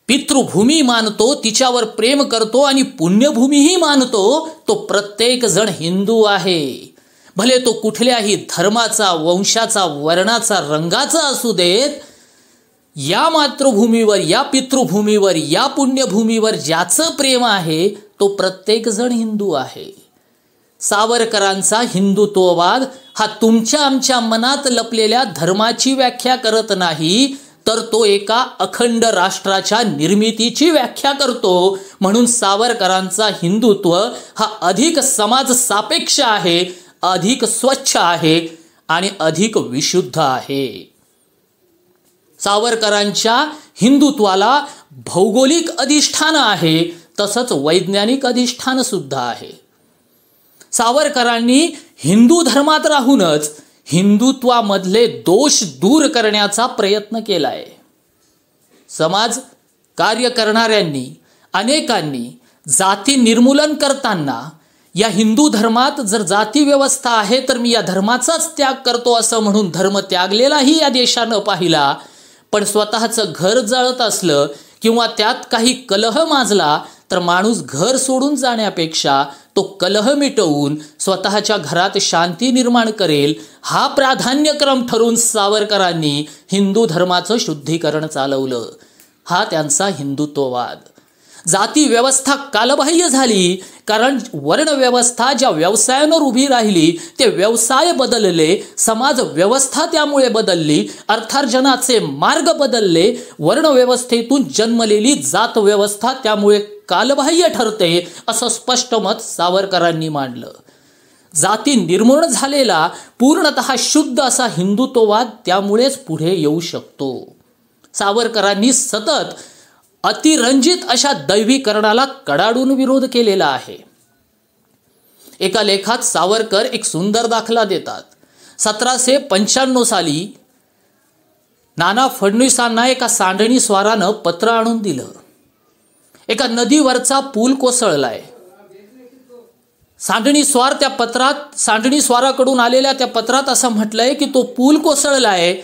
पितृभूमी मानतो, तिच्यावर प्रेम करतो आणि पुण्यभूमीही मानतो, तो प्रत्येक जण हिंदू आहे. भले तो कुठल्याही धर्माचा, वंशाचा, वर्णाचा, रंगाचा असू देत. या मातृभूमीवर, या पितृभूमीवर, या पुण्यभूमीवर ज्याचं प्रेम आहे तो प्रत्येक जण हिंदू आहे. सावरकरांचा हिंदुत्ववाद हा तुमच्या आमच्या मनात लपलेल्या धर्माची व्याख्या करत नाही, तर तो एका अखंड राष्ट्राच्या निर्मितीची व्याख्या करतो. म्हणून सावरकरांचा हिंदुत्व हा अधिक समाज सापेक्ष आहे, अधिक स्वच्छ आहे आणि अधिक विशुद्ध आहे. सावरकरांच्या हिंदुत्वाला भौगोलिक अधिष्ठान आहे, तसंच वैज्ञानिक अधिष्ठान सुद्धा आहे. सावरकरांनी हिंदू धर्मात राहूनच हिंदुत्वामधले दोष दूर करण्याचा प्रयत्न केलाय. समाज कार्य करणाऱ्यांनी, अनेकांनी जाती निर्मूलन करताना या हिंदू धर्मात जर जाती व्यवस्था आहे तर मी या धर्माचाच त्याग करतो असं म्हणून धर्म त्यागलेलाही या देशानं पाहिला. पण स्वतःचं घर जळत असलं किंवा त्यात काही कलह माजला तर माणूस घर सोडून जाण्यापेक्षा तो कलह मिटवून स्वतःच्या घरात शांती निर्माण करेल, हा प्राधान्यक्रम ठरवून सावरकरांनी हिंदू धर्माचं शुद्धीकरण चालवलं. हा त्यांचा हिंदुत्ववाद. जाती व्यवस्था कालबाह्य झाली कारण वर्णव्यवस्था ज्या व्यवसायावर उभी राहिली ते व्यवसाय बदलले, समाज व्यवस्था त्यामुळे बदलली, अर्थार्जनाचे मार्ग बदलले, वर्णव्यवस्थेतून जन्मलेली जात व्यवस्था त्यामुळे कालबाह्य ठरते, असं स्पष्ट मत सावरकरांनी मांडलं. जाती निर्मूलन झालेला पूर्णतः शुद्ध असा हिंदुत्ववाद त्यामुळेच पुढे येऊ शकतो. सावरकरांनी सतत अतिरंजित अशा दैवीकरणाला कडाडून विरोध केलेला आहे. एका लेखात सावरकर एक सुंदर दाखला देतात. 1795 साली नाना फडणवीसांना एका सांडणी स्वारानं पत्र आणून दिलं. एका नदीवरचा पूल कोसळलाय. सांडणी स्वाराकडून आलेल्या त्या पत्रात असं म्हटलंय की तो पूल कोसळलाय,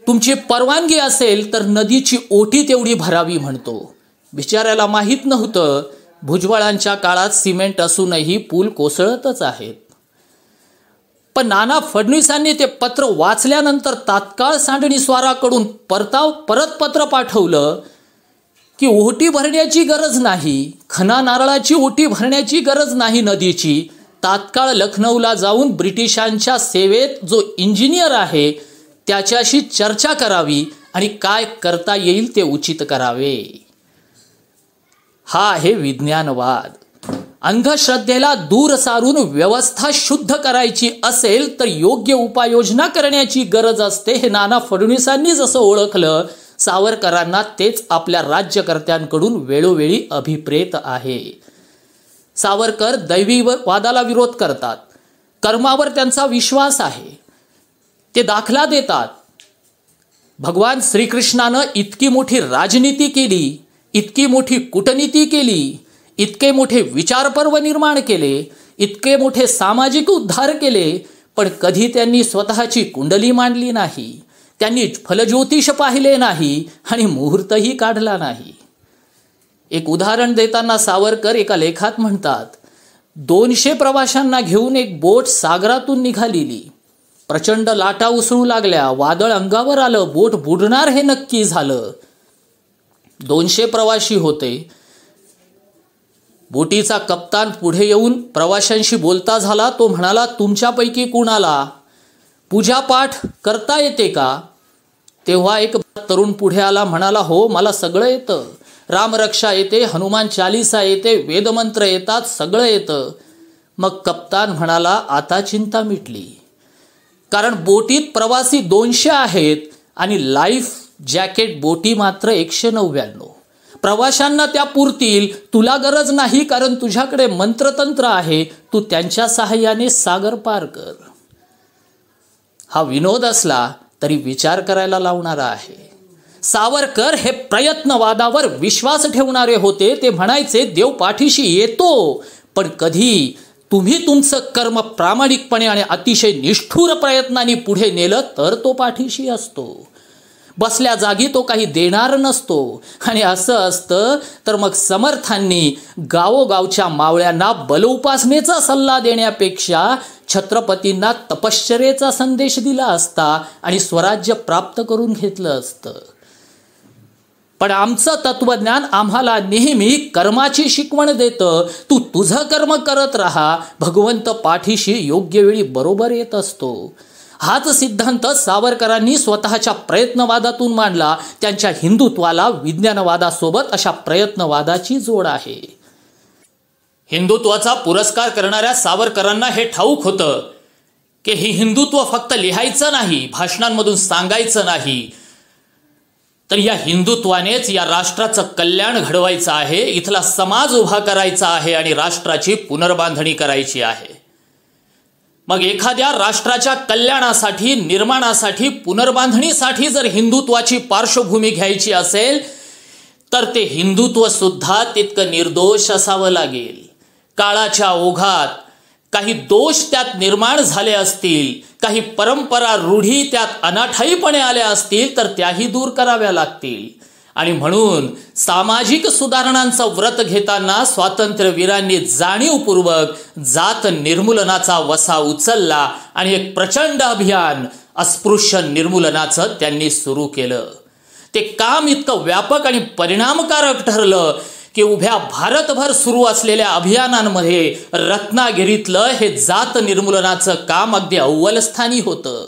तुमची परवानगी असेल तर नदीची ओटी तेवढी भरावी म्हणतो. बिचाऱ्याला माहीत नव्हतं भुजबळांच्या काळात सिमेंट असूनही पूल कोसळतच आहेत. पण नाना फडणवीसांनी ते पत्र वाचल्यानंतर तात्काळ सांडणी स्वाराकडून परत पत्र पाठवलं की ओटी भरण्याची गरज नाही, खना नारळाची ओटी भरण्याची गरज नाही नदीची. तात्काळ लखनौला जाऊन ब्रिटिशांच्या सेवेत जो इंजिनियर आहे त्याच्याशी चर्चा करावी आणि काय करता येईल ते उचित करावे. हा आहे विज्ञानवाद. अंधश्रद्धेला दूर सारून व्यवस्था शुद्ध करायची असेल तर योग्य उपाययोजना करण्याची गरज असते. हे नाना फडणवीसांनी जसं ओळखलं, सावरकरांना तेच आपल्या राज्यकर्त्यांकडून वेळोवेळी अभिप्रेत आहे. सावरकर दैवीवादाला विरोध करतात, कर्मावर त्यांचा विश्वास आहे, ते दाखला देतात. भगवान श्रीकृष्णानं इतकी मोठी राजनीती केली, इतकी मोठी कूटनीती केली, इतके मोठे विचारपर्व निर्माण केले, इतके मोठे सामाजिक उद्धार केले, पण कधी त्यांनी स्वतःची कुंडली मांडली नाही, त्यांनी फलज्योतिष पाहिले नाही आणि मुहूर्तही काढला नाही. एक उदाहरण देताना सावरकर एका लेखात म्हणतात, 200 प्रवाशांना घेऊन एक बोट सागरातून निघालेली. प्रचंड लाटा उसळू लागल्या, वादळ अंगावर आलं, बोट बुडणार हे नक्की झालं. 200 प्रवासी होते. बोटीचा कप्तान पुढे येऊन प्रवाशांशी बोलता झाला. तो म्हणाला, तुमच्यापैकी कुणाला पूजापाठ करता येते का? तेव्हा एक तरुण पुढे आला, म्हणाला, हो मला सगळं येतं, रामरक्षा येते, हनुमान चालीसा येते, वेदमंत्र येतात, सगळं येतं. मग कप्तान म्हणाला, आता चिंता मिटली, कारण बोटीत प्रवासी 200 आहेत आणि लाईफ जॅकेट बोटी मात्र 199. प्रवाशांना त्या पुरतील, तुला गरज नाही, कारण तुझ्याकडे मंत्रतंत्र आहे, तू त्यांच्या सहाय्याने सागर पार कर. हा विनोद असला तरी विचार करायला लावणारा आहे. सावरकर हे प्रयत्नवादावर विश्वास ठेवणारे होते. ते म्हणायचे, देव पाठीशी येतो, पण कधी तुम्ही तुमचं कर्म प्रामाणिकपणे आणि अतिशय निष्ठुर प्रयत्नांनी पुढे नेलं तर तो पाठीशी असतो. बसल्या जागी तो काही देणार नसतो. आणि असं असतं तर मग समर्थांनी गावोगावच्या मावळ्यांना बलोपासनेचा सल्ला देण्यापेक्षा छत्रपतींना तपश्चर्येचा संदेश दिला असता आणि स्वराज्य प्राप्त करून घेतलं असतं. पण आमचं तत्वज्ञान आम्हाला नेहमी कर्माची शिकवण देतं. तू तुझं कर्म करत राहा, भगवंत पाठीशी योग्य वेळी बरोबर येत असतो. हाच सिद्धांत सावरकरांनी स्वतःच्या प्रयत्नवादातून मांडला. त्यांच्या हिंदुत्वाला विज्ञानवादासोबत अशा प्रयत्नवादाची जोड आहे. हिंदुत्वाचा पुरस्कार करणाऱ्या सावरकरांना हे ठाऊक होतं की हे हिंदुत्व फक्त लिहायचं नाही, भाषणांमधून सांगायचं नाही, तर या हिंदुत्वानेच या राष्ट्राचं कल्याण घडवायचं आहे, इथला समाज उभा करायचा आहे आणि राष्ट्राची पुनर्बांधणी करायची आहे. मग एखाद्या राष्ट्राच्या कल्याणासाठी, निर्माणासाठी, पुनर्बांधणीसाठी जर हिंदुत्वाची पार्श्वभूमी घ्यायची असेल तर ते हिंदुत्व सुद्धा तितकं निर्दोष असावं लागेल. काळाच्या ओघात काही दोष त्यात निर्माण झाले असतील, काही परंपरा रूढी त्यात अनाठाईपणे आल्या असतील तर त्याही दूर कराव्या लागतील. आणि म्हणून सामाजिक सुधारणांचं व्रत घेताना स्वातंत्र्यवीरांनी जाणीवपूर्वक जात निर्मूलनाचा वसा उचलला आणि एक प्रचंड अभियान अस्पृश्य निर्मूलनाचं त्यांनी सुरू केलं. ते काम इतकं व्यापक आणि परिणामकारक ठरलं की उभ्या भारतभर सुरू असलेल्या अभियानांमध्ये रत्नागिरीतलं हे जात निर्मूलनाचं काम अगदी अव्वलस्थानी होतं.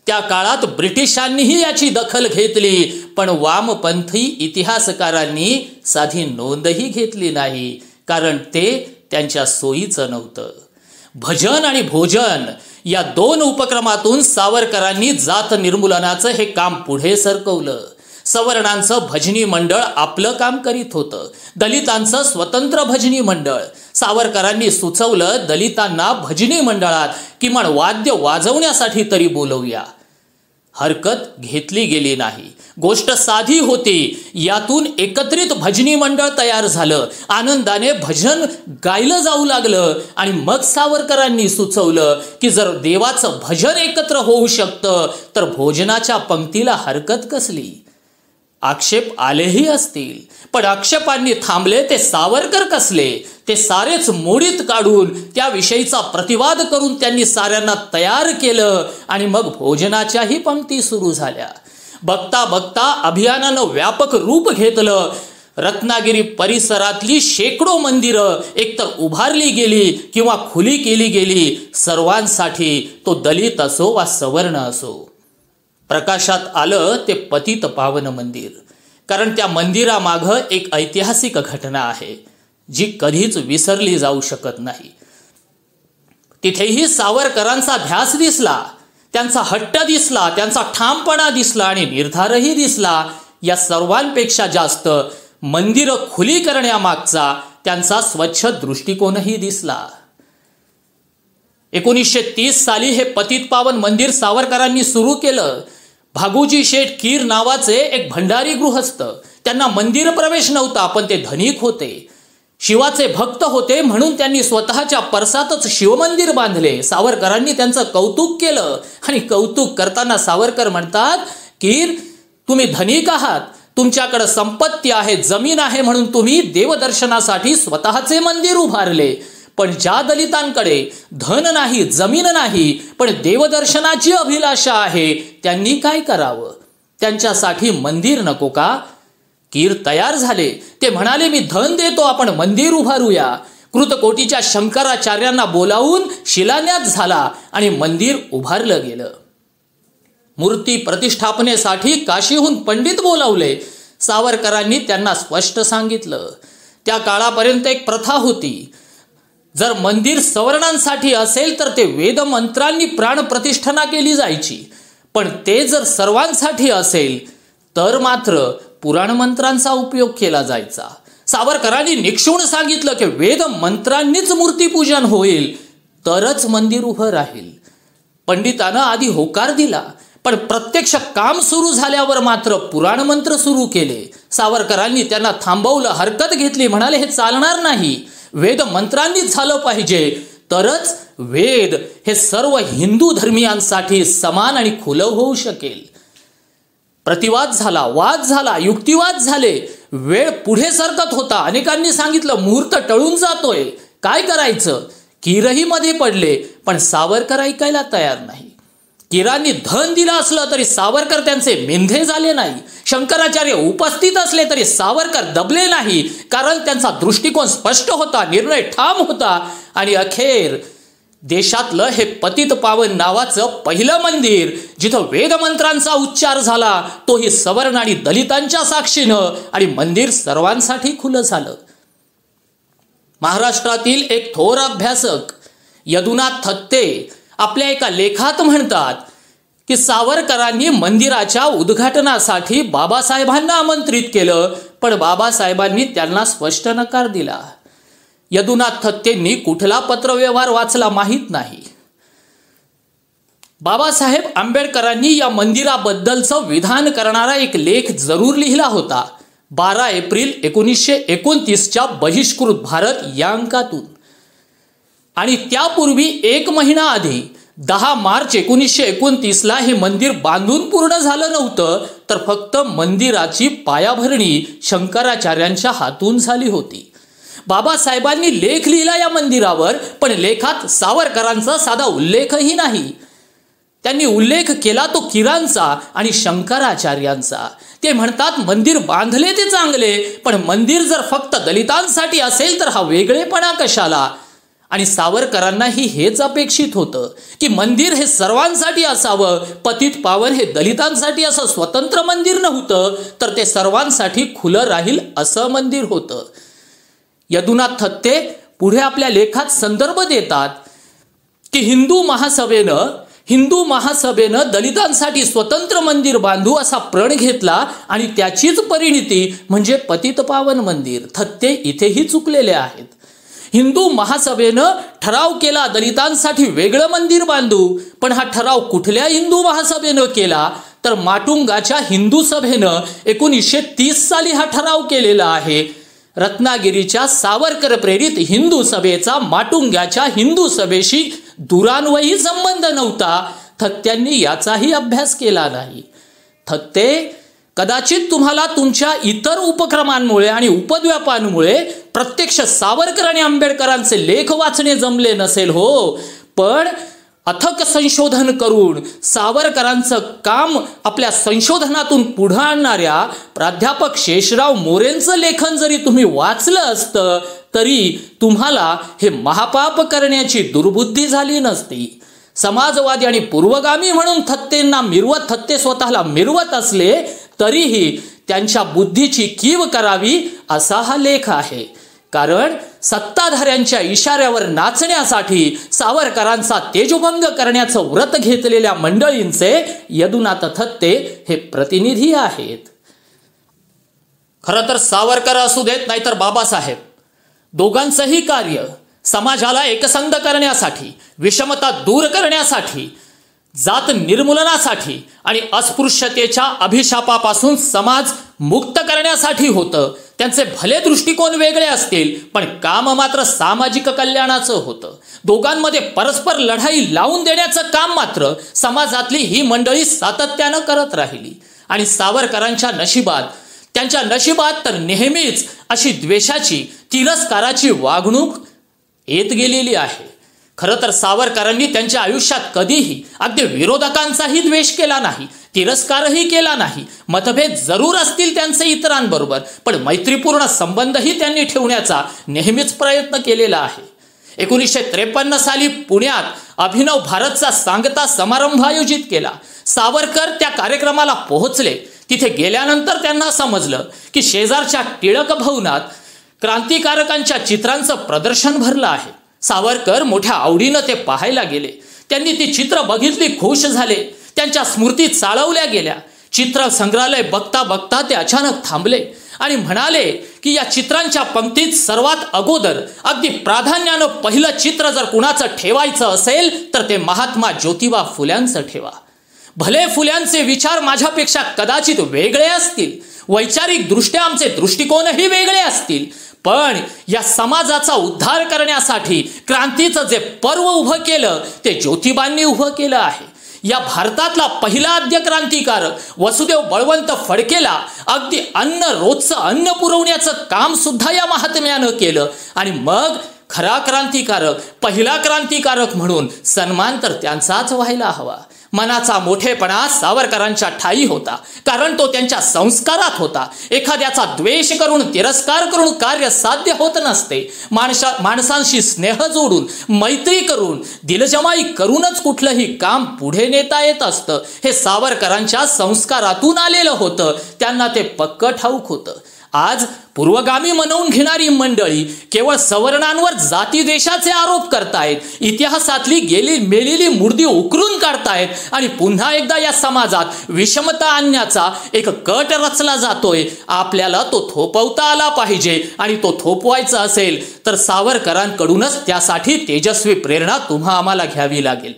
त्या काळात ब्रिटिशांनीही याची दखल घेतली, पण वामपंथी इतिहासकारांनी साधी नोंदही घेतली नाही, कारण ते त्यांच्या सोयीचं नव्हतं. भजन आणि भोजन या 2 उपक्रमातून सावरकरांनी जात निर्मूलनाचं हे काम पुढे सरकवलं. सवर्णांचं भजनी मंडळ आपलं काम करीत होतं, दलितांचं स्वतंत्र भजनी मंडळ. सावरकरांनी सुचवलं, दलितांना भजनी मंडळात किमान वाद्य वाजवण्यासाठी तरी बोलवूया. हरकत घेतली गेली नाही. गोष्ट साधी होती. यातून एकत्रित भजनी मंडळ तयार झालं. आनंदाने भजन गायलं जाऊ लागलं. आणि मग सावरकरांनी सुचवलं की जर देवाचं भजन एकत्र होऊ शकतं तर भोजनाच्या पंक्तीला हरकत कसली. आक्षेप आलेही असतील, पण आक्षेपांनी थांबले ते सावरकर कसले. ते सारेच मोडीत काढून त्याविषयीचा प्रतिवाद करून त्यांनी साऱ्यांना तयार केलं. आणि मग भोजनाच्याही पंक्ती सुरू झाल्या. बघता बघता अभियानानं व्यापक रूप घेतलं. रत्नागिरी परिसरातली शेकडो मंदिरं एकतर उभारली गेली किंवा खुली केली गेली, सर्वांसाठी, तो दलित असो वा सवर्ण असो. प्रकाशात आलं ते पतित पावन मंदिर. कारण त्या मंदिरामागं एक ऐतिहासिक घटना आहे जी कधीच विसरली जाऊ शकत नाही. तिथेही सावरकरांचा ध्यास दिसला, त्यांचा हट्ट दिसला, त्यांचा ठामपणा दिसला आणि निर्धारही दिसला. या सर्वांपेक्षा जास्त मंदिरं खुली करण्यामागचा त्यांचा स्वच्छ दृष्टिकोनही दिसला. 1930 साली हे पतित पावन मंदिर सावरकरांनी सुरू केलं. भागोजी शेठ कीर नावाचे एक भंडारी गृहस्थ, त्यांना मंदिर प्रवेश नव्हता, पण ते धनिक होते, शिवाचे भक्त होते, म्हणून त्यांनी स्वतःच्या परसातच शिवमंदिर बांधले. सावरकरांनी त्यांचं कौतुक केलं आणि कौतुक करताना सावरकर म्हणतात, कीर तुम्ही धनिक आहात, तुमच्याकडे संपत्ती आहे, जमीन आहे, म्हणून तुम्ही देवदर्शनासाठी स्वतःचे मंदिर उभारले. पण ज्या दलितांकडे धन नाही, जमीन नाही, पण देवदर्शनाची अभिलाषा आहे, त्यांनी काय करावं? त्यांच्यासाठी मंदिर नको का? कीर तयार झाले. ते म्हणाले, मी धन देतो, आपण मंदिर उभारूया. कृतकोटीच्या शंकराचार्यांना बोलावून शिलान्यास झाला आणि मंदिर उभारलं गेलं. मूर्ती प्रतिष्ठापनेसाठी काशीहून पंडित बोलावले. सावरकरांनी त्यांना स्पष्ट सांगितलं, त्या काळापर्यंत एक प्रथा होती, जर मंदिर सवर्णांसाठी असेल तर ते वेदमंत्रांनी प्राणप्रतिष्ठा केली जायची, पण ते जर सर्वांसाठी असेल तर मात्र पुराण मंत्रांचा उपयोग केला जायचा. सावरकरांनी निक्षून सांगितलं की वेद मंत्रांनीच मूर्तीपूजन होईल तरच मंदिर उभं राहील. पंडितानं आधी होकार दिला, पण प्रत्यक्ष काम सुरू झाल्यावर मात्र पुराण मंत्र सुरू केले. सावरकरांनी त्यांना थांबवलं, हरकत घेतली, म्हणाले हे चालणार नाही, वेद मंत्रांनीच झालं पाहिजे, तरच वेद हे सर्व हिंदू धर्मियांसाठी समान आणि खुलं होऊ शकेल. प्रतिवाद झाला, वाद झाला, युक्तिवाद झाले. वेळ पुढे सरकत होता. अनेकांनी सांगितलं मुहूर्त टळून जातोय, काय करायचं? कीरही मध्ये पडले, पण सावरकर ऐकायला तयार नाही. कीरांनी धन दिलं असलं तरी सावरकर त्यांचे मेंढे झाले नाही. शंकराचार्य उपस्थित असले तरी सावरकर दबले नाही, कारण त्यांचा दृष्टिकोन स्पष्ट होता, निर्णय ठाम होता. आणि अखेर देशातलं हे पतित पावन नावाचं पहिलं मंदिर जिथं वेदमंत्रांचा उच्चार झाला, तोही सवर्ण आणि दलितांच्या साक्षीनं, आणि मंदिर सर्वांसाठी खुलं झालं. महाराष्ट्रातील एक थोर अभ्यासक यदुनाथ थत्ते आपल्या एका लेखात म्हणतात की सावरकरांनी मंदिराच्या उद्घाटनासाठी बाबासाहेबांना आमंत्रित केलं, पण बाबासाहेबांनी त्यांना स्पष्ट नकार दिला. यदुनाथ थत्तेंनी कुठला पत्रव्यवहार वाचला माहीत नाही. बाबासाहेब आंबेडकरांनी या मंदिराबद्दलचं विधान करणारा एक लेख जरूर लिहिला होता 12 एप्रिल 1929च्या बहिष्कृत भारत या अंकातून. आणि त्यापूर्वी एक महिना आधी 10 मार्च 1929ला हे मंदिर बांधून पूर्ण झालं नव्हतं, तर फक्त मंदिराची पायाभरणी शंकराचार्यांच्या हातून झाली होती. बाबासाहेबांनी लेख लिहिला या मंदिरावर, पण लेखात सावरकरांचा साधा उल्लेखही नाही. त्यांनी उल्लेख केला तो कीरांचा आणि शंकराचार्यांचा. ते म्हणतात मंदिर बांधले ते चांगले, पण मंदिर जर फक्त दलितांसाठी असेल तर हा वेगळेपणा कशाला? आणि सावरकरांनाही हेच अपेक्षित होतं की मंदिर हे सर्वांसाठी असावं. पतित पावन हे दलितांसाठी असं स्वतंत्र मंदिर नव्हतं, तर ते सर्वांसाठी खुलं राहील असं मंदिर होतं. यदुनाथ थत्ते पुढे आपल्या लेखात संदर्भ देतात की हिंदू महासभेनं दलितांसाठी स्वतंत्र मंदिर बांधू असा प्रण घेतला आणि त्याचीच परिणिती म्हणजे पतित पावन मंदिर. थत्ते इथेही चुकलेले आहेत. हिंदू महासभेनं ठराव केला दलितांसाठी वेगळं मंदिर बांधू, पण हा ठराव कुठल्या हिंदू महासभेनं केला तर माटुंगाच्या हिंदू सभेनं 1930 साली हा ठराव केलेला आहे. रत्नागिरीच्या सावरकर प्रेरित हिंदू सभेचा माटुंगाच्या हिंदू सभेशी दुरान्वयी संबंध नव्हता. थत्त्यांनी याचाही अभ्यास केला नाही. थत्ते कदाचित तुम्हाला तुमच्या इतर उपक्रमांमुळे आणि उपद्व्यापांमुळे प्रत्यक्ष सावरकर आणि आंबेडकरांचे लेख वाचणे जमले नसेल हो, पण अथक संशोधन करून सावरकरांचं काम आपल्या संशोधनातून पुढे आणणाऱ्या प्राध्यापक शेषराव मोरेंचं लेखन जरी तुम्ही वाचलं असतं तरी तुम्हाला हे महापाप करण्याची दुर्बुद्धी झाली नसती. समाजवादी आणि पूर्वगामी म्हणून थत्तेंना मिरवत, थत्ते स्वतःला मिरवत असले तरीही त्यांच्या बुद्धीची कीव करावी असा हा लेख आहे. कारण सत्ताधाऱ्यांच्या इशाऱ्यावर नाचण्यासाठी सावरकरांचा तेजोभंग करण्याचं व्रत घेतलेल्या मंडळींचे यदुनाथ थत्ते हे प्रतिनिधी आहेत. खरं तर सावरकर असू देत नाहीतर बाबासाहेब, दोघांचंही कार्य समाजाला एकसंध करण्यासाठी, विषमता दूर करण्यासाठी, जात निर्मूलनासाठी आणि अस्पृश्यतेच्या अभिशापापासून समाज मुक्त करण्यासाठी होतं. त्यांचे भले दृष्टिकोन वेगळे असतील पण काम मात्र सामाजिक कल्याणाचं होतं. दोघांमध्ये परस्पर लढाई लावून देण्याचं काम मात्र समाजातली ही मंडळी सातत्यानं करत राहिली. आणि सावरकरांच्या नशिबात, त्यांच्या नशिबात तर नेहमीच अशी द्वेषाची, तिरस्काराची वागणूक येत गेलेली आहे. खरं तर सावरकरांनी त्यांच्या आयुष्यात कधीही अगदी विरोधकांचाही द्वेष केला नाही, तिरस्कारही केला नाही. मतभेद जरूर असतील त्यांचे इतरांबरोबर, पण मैत्रीपूर्ण संबंधही त्यांनी ठेवण्याचा नेहमीच प्रयत्न केलेला आहे. 1953 साली पुण्यात अभिनव भारतचा सांगता समारंभ आयोजित केला. सावरकर त्या कार्यक्रमाला पोहोचले. तिथे गेल्यानंतर त्यांना समजलं की शेजारच्या टिळक भवनात क्रांतिकारकांच्या चित्रांचं प्रदर्शन भरलं आहे. सावरकर मोठ्या आवडीनं ते पाहायला गेले. त्यांनी ती चित्र बघितली, खुश झाले. त्यांच्या स्मृती चाळवल्या गेल्या. चित्र संग्रहालय बघता बघता ते अचानक थांबले आणि म्हणाले की या चित्रांच्या पंक्तीत सर्वात अगोदर, अगदी प्राधान्यानं पहिलं चित्र जर कुणाचं ठेवायचं असेल तर ते महात्मा ज्योतिबा फुल्यांचं ठेवा. भले फुल्यांचे विचार माझ्यापेक्षा कदाचित वेगळे असतील, वैचारिक दृष्ट्या आमचे दृष्टिकोनही वेगळे असतील, पण या समाजाचा उद्धार करण्यासाठी क्रांतीचं जे पर्व उभं केलं ते ज्योतिबांनी उभं केलं आहे. या भारतातला पहिला आद्य क्रांतिकारक वसुदेव बळवंत फडकेला अगदी रोजचं अन्न पुरवण्याचं काम सुद्धा या महात्म्यानं केलं. आणि मग खरा क्रांतिकारक, पहिला क्रांतिकारक म्हणून सन्मान तर त्यांचाच व्हायला हवा. मनाचा मोठेपणा सावरकरांच्या ठायी होता, कारण तो त्यांच्या संस्कारात होता. एखाद्याचा द्वेष करून, तिरस्कार करून कार्य साध्य होत नसते. माणसांशी स्नेह जोडून, मैत्री करून, दिलजमाई करूनच कुठलंही काम पुढे नेता येत असतं. हे सावरकरांच्या संस्कारातून आलेलं होतं. त्यांना ते पक्क ठाऊक होतं. आज पूर्वगामी म्हणवून घेणारी मंडळी केवळ सवर्णांवर जाती देशाचे आरोप करतायत, इतिहासातली मेलेली मुर्दी उकरून काढतायत आणि पुन्हा एकदा या समाजात विषमता आणण्याचा एक कट रचला जातोय. आपल्याला तो थोपवता आला पाहिजे आणि तो थोपवायचा असेल तर सावरकरांकडूनच त्यासाठी तेजस्वी प्रेरणा तुम्हा आम्हाला घ्यावी लागेल.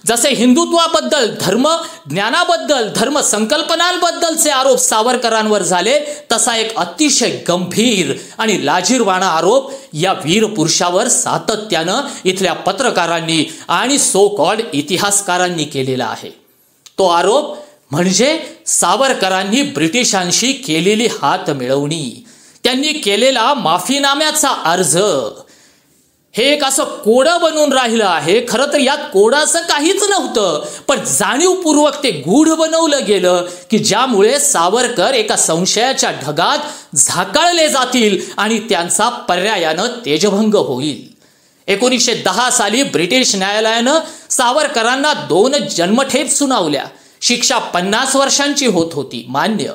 जसे हिंदुत्वाबद्दल, धर्म ज्ञानाबद्दल, धर्म संकल्पनांबद्दलचे आरोप सावरकरांवर झाले, तसा एक अतिशय गंभीर आणि लाजिरवाणा आरोप या वीर पुरुषावर सातत्यानं इथल्या पत्रकारांनी आणि सो कॉल्ड इतिहासकारांनी केलेला आहे. तो आरोप म्हणजे सावरकरांनी ब्रिटिशांशी केलेली हात मिळवणी, त्यांनी केलेला माफीनाम्याचा अर्ज. हे एक असं कोडं बनून राहिलं आहे. खरं तर यात कोडाचं काहीच नव्हतं, पण जाणीवपूर्वक ते गूढ बनवलं गेलं की ज्यामुळे सावरकर एका संशयाच्या ढगात झाकाळले जातील आणि त्यांचा पर्यायानं तेजभंग होईल. 1910 साली ब्रिटिश न्यायालयानं सावरकरांना 2 जन्मठेप सुनावल्या. शिक्षा 50 वर्षांची होत होती, मान्य.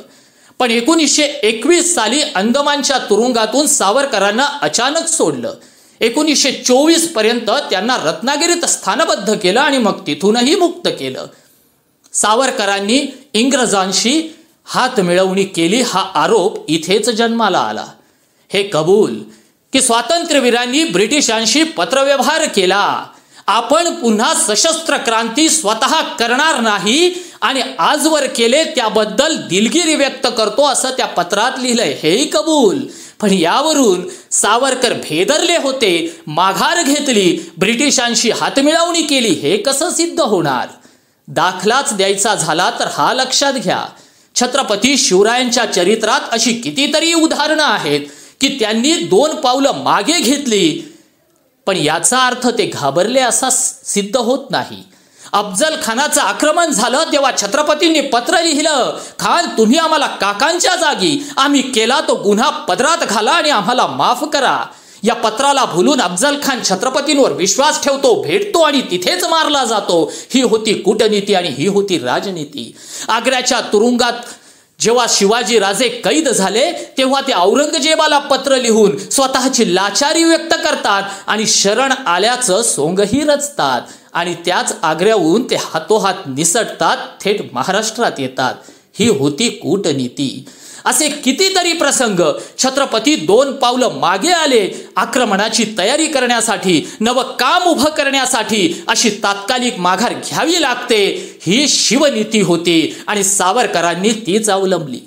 पण 1921 साली अंदमानच्या तुरुंगातून सावरकरांना अचानक सोडलं. 1924 पर्यंत त्यांना रत्नागिरीत स्थानबद्ध केलं आणि मग तिथूनही मुक्त केलं. सावरकरांनी इंग्रजांशी हात मिळवणी केली हा आरोप इथेच जन्माला आला. हे कबूल की स्वातंत्र्यवीरांनी ब्रिटिशांशी पत्रव्यवहार केला, आपण पुन्हा सशस्त्र क्रांती स्वतः करणार नाही आणि आजवर केले त्याबद्दल दिलगिरी व्यक्त करतो असं त्या पत्रात लिहिलंय, हेही कबूल. पण यावरून सावरकर भेदरले होते, माघार घेतली, ब्रिटिशांशी हातमिळवणी केली, हे कसं सिद्ध होणार? दाखलाच द्यायचा झाला तर हा लक्षात घ्या, छत्रपती शिवरायांच्या चरित्रात अशी कितीतरी उदाहरणं आहेत की त्यांनी 2 पावलं मागे घेतली, पण याचा अर्थ ते घाबरले असा सिद्ध होत नाही. अफजल खानाचं आक्रमण झालं तेव्हा छत्रपतींनी पत्र लिहिलं, खान तुम्ही आम्हाला काकांच्या जागी आम्ही केला तो गुन्हा पदरात घाला आणि आम्हाला माफ करा. या पत्राला भुलून अफजल खान छत्रपतींवर विश्वास ठेवतो, भेटतो आणि तिथेच मारला जातो. ही होती कूटनीती आणि ही होती राजनीती. आग्र्याच्या तुरुंगात जेव्हा शिवाजी राजे कैद झाले तेव्हा ते औरंगजेबाला पत्र लिहून स्वतःची लाचारी व्यक्त करतात आणि शरण आल्याचं सोंगही रचतात आणि त्याच आग्र्याहून ते हातोहात निसटतात, थेट महाराष्ट्रात येतात. ही होती कूटनीती. असे कितीतरी प्रसंग. छत्रपती 2 पावलं मागे आले आक्रमणाची तयारी करण्यासाठी, नवं काम उभं करण्यासाठी. अशी तात्कालिक माघार घ्यावी लागते, ही शिवनीती होती आणि सावरकरांनी तीच अवलंबली.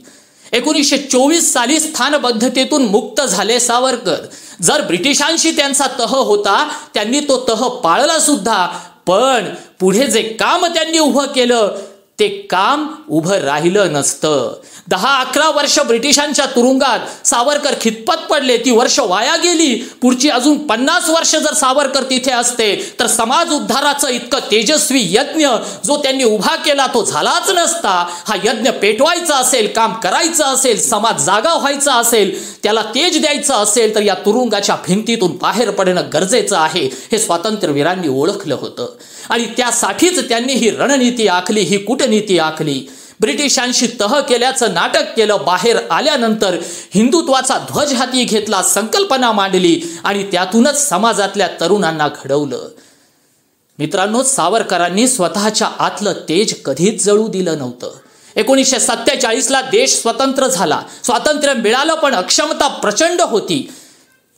1924 साली स्थानबद्धतेतून मुक्त झाले सावरकर. जर ब्रिटिशांशी त्यांचा तह होता, त्यांनी तो तह पाळला सुद्धा, पण पुढे जे काम त्यांनी उभं केलं ते काम उभं राहिलं नसतं. 10-11 वर्ष ब्रिटिशांच्या तुरुंगात सावरकर खितपत पडले, ती वर्ष वाया गेली. पुढची अजून 50 वर्ष जर सावरकर तिथे असते तर समाज उद्धाराचं इतकं तेजस्वी यज्ञ जो त्यांनी उभा केला तो झालाच नसता. हा यज्ञ पेटवायचा असेल, काम करायचं असेल, समाज जागा व्हायचा असेल, त्याला तेज द्यायचं असेल तर या तुरुंगाच्या भिंतीतून बाहेर पडणं गरजेचं आहे, हे स्वातंत्र्यवीरांनी ओळखलं होतं. आणि त्यासाठीच त्यांनी ही रणनीती आखली, ही कूटनीती आखली. ब्रिटिशांशी तह केल्याचं नाटक केलं. बाहेर आल्यानंतर हिंदुत्वाचा ध्वज हाती घेतला, संकल्पना मांडली आणि त्यातूनच समाजातल्या तरुणांना घडवलं. मित्रांनो, सावरकरांनी स्वतःच्या आतलं तेज कधीच जळू दिलं नव्हतं. 1947ला देश स्वतंत्र झाला, स्वातंत्र्य मिळालं, पण अक्षमता प्रचंड होती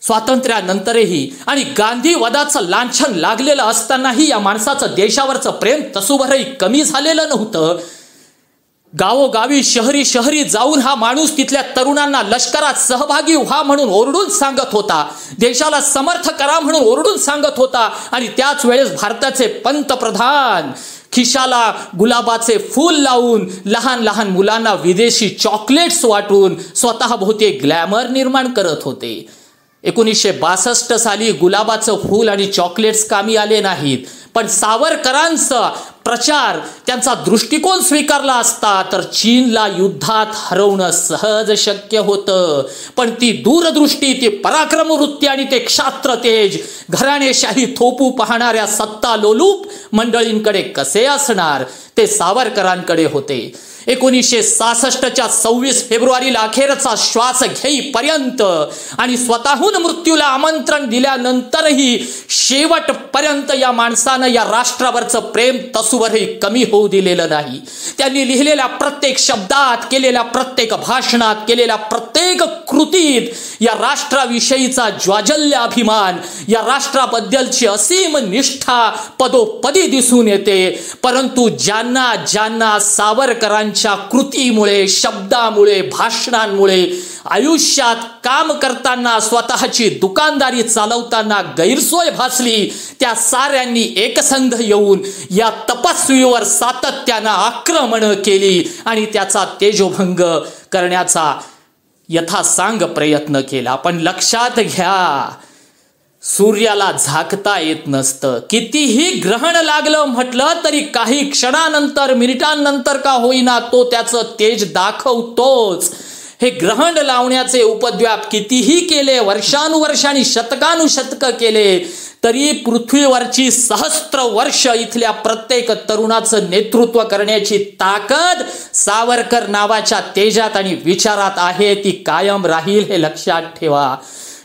स्वातंत्र्यानंतरही. आणि गांधी वधाचं लांछन लागलेलं असतानाही या माणसाचं देशावरचं प्रेम तसूभरही कमी झालेलं नव्हतं. गावोगावी शहरी शहरी जाऊन हा माणूस तिथल्या तरुणांना लष्करात सहभागी व्हा म्हणून ओरडून सांगत होता, देशाला समर्थ करा म्हणून ओरडून सांगत होता. आणि त्याच वेळेस भारताचे पंतप्रधान खिशाला गुलाबाचे फूल लावून लहान लहान मुलांना विदेशी चॉकलेट्स वाटून स्वतःभोवती ग्लॅमर निर्माण करत होते. 1962 साली गुलाबाचं फूल आणि चॉकलेट्स कामी आले नाहीत, पण सावरकरांचा प्रचार, त्यांचा दृष्टिकोन स्वीकारला असता तर चीनला युद्धात हरवणं सहज शक्य होतं. पण ती दूरदृष्टी, ती पराक्रम वृत्ती आणि ते क्षात्र तेज घराणेशाही थोपू पाहणाऱ्या सत्ता लोलूप मंडळींकडे कसे असणार, ते सावरकरांकडे होते. 1966च्या 26 फेब्रुवारीला अखेरचा श्वास घेईपर्यंत आणि स्वतःहून मृत्यूला आमंत्रण दिल्यानंतरही शेवटपर्यंत या माणसानं या राष्ट्रावरचं प्रेम तसूवरही कमी होऊ दिलेलं नाही. त्यांनी लिहिलेल्या प्रत्येक शब्दात, केलेल्या प्रत्येक भाषणात, केलेल्या प्रत्येक कृतीत या राष्ट्राविषयीचा ज्वाजल्य अभिमान, या राष्ट्राबद्दलची असीम निष्ठा पदोपदी दिसून येते. परंतु ज्यांना ज्यांना सावरकरांच्या कृतीमुळे, शब्दामुळे, भाषणांमुळे आयुष्यात काम करताना, स्वतःची दुकानदारी चालवताना गैरसोय भासली, त्या साऱ्यांनी एकसंध येऊन या तपस्वीवर सातत्यानं आक्रमण केली आणि त्याचा तेजोभंग करण्याचा यथासांग प्रयत्न केला. पण लक्षात घ्या, सूर्याला झाकता येत नसतं. कितीही ग्रहण लागलं म्हटलं तरी काही क्षणानंतर, मिनिटांनंतर का होईना तो त्याचं तेज दाखवतोच. हे ग्रहण लावण्याचे उपद्व्याप कितीही केले, वर्षानुवर्षांनी, शतकानुशतकं केले, तरी पृथ्वीवरची सहस्त्र वर्ष इथल्या प्रत्येक तरुणाचं नेतृत्व करण्याची ताकद सावरकर नावाच्या तेजात आणि विचारात आहे. ती कायम राहील, हे लक्षात ठेवा.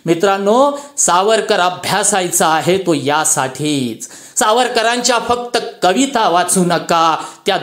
मित्रांनो, सावरकर अभ्यासायचा आहे तो यासाठीच. सावरकरांच्या फक्त कविता वाचू नका, त्या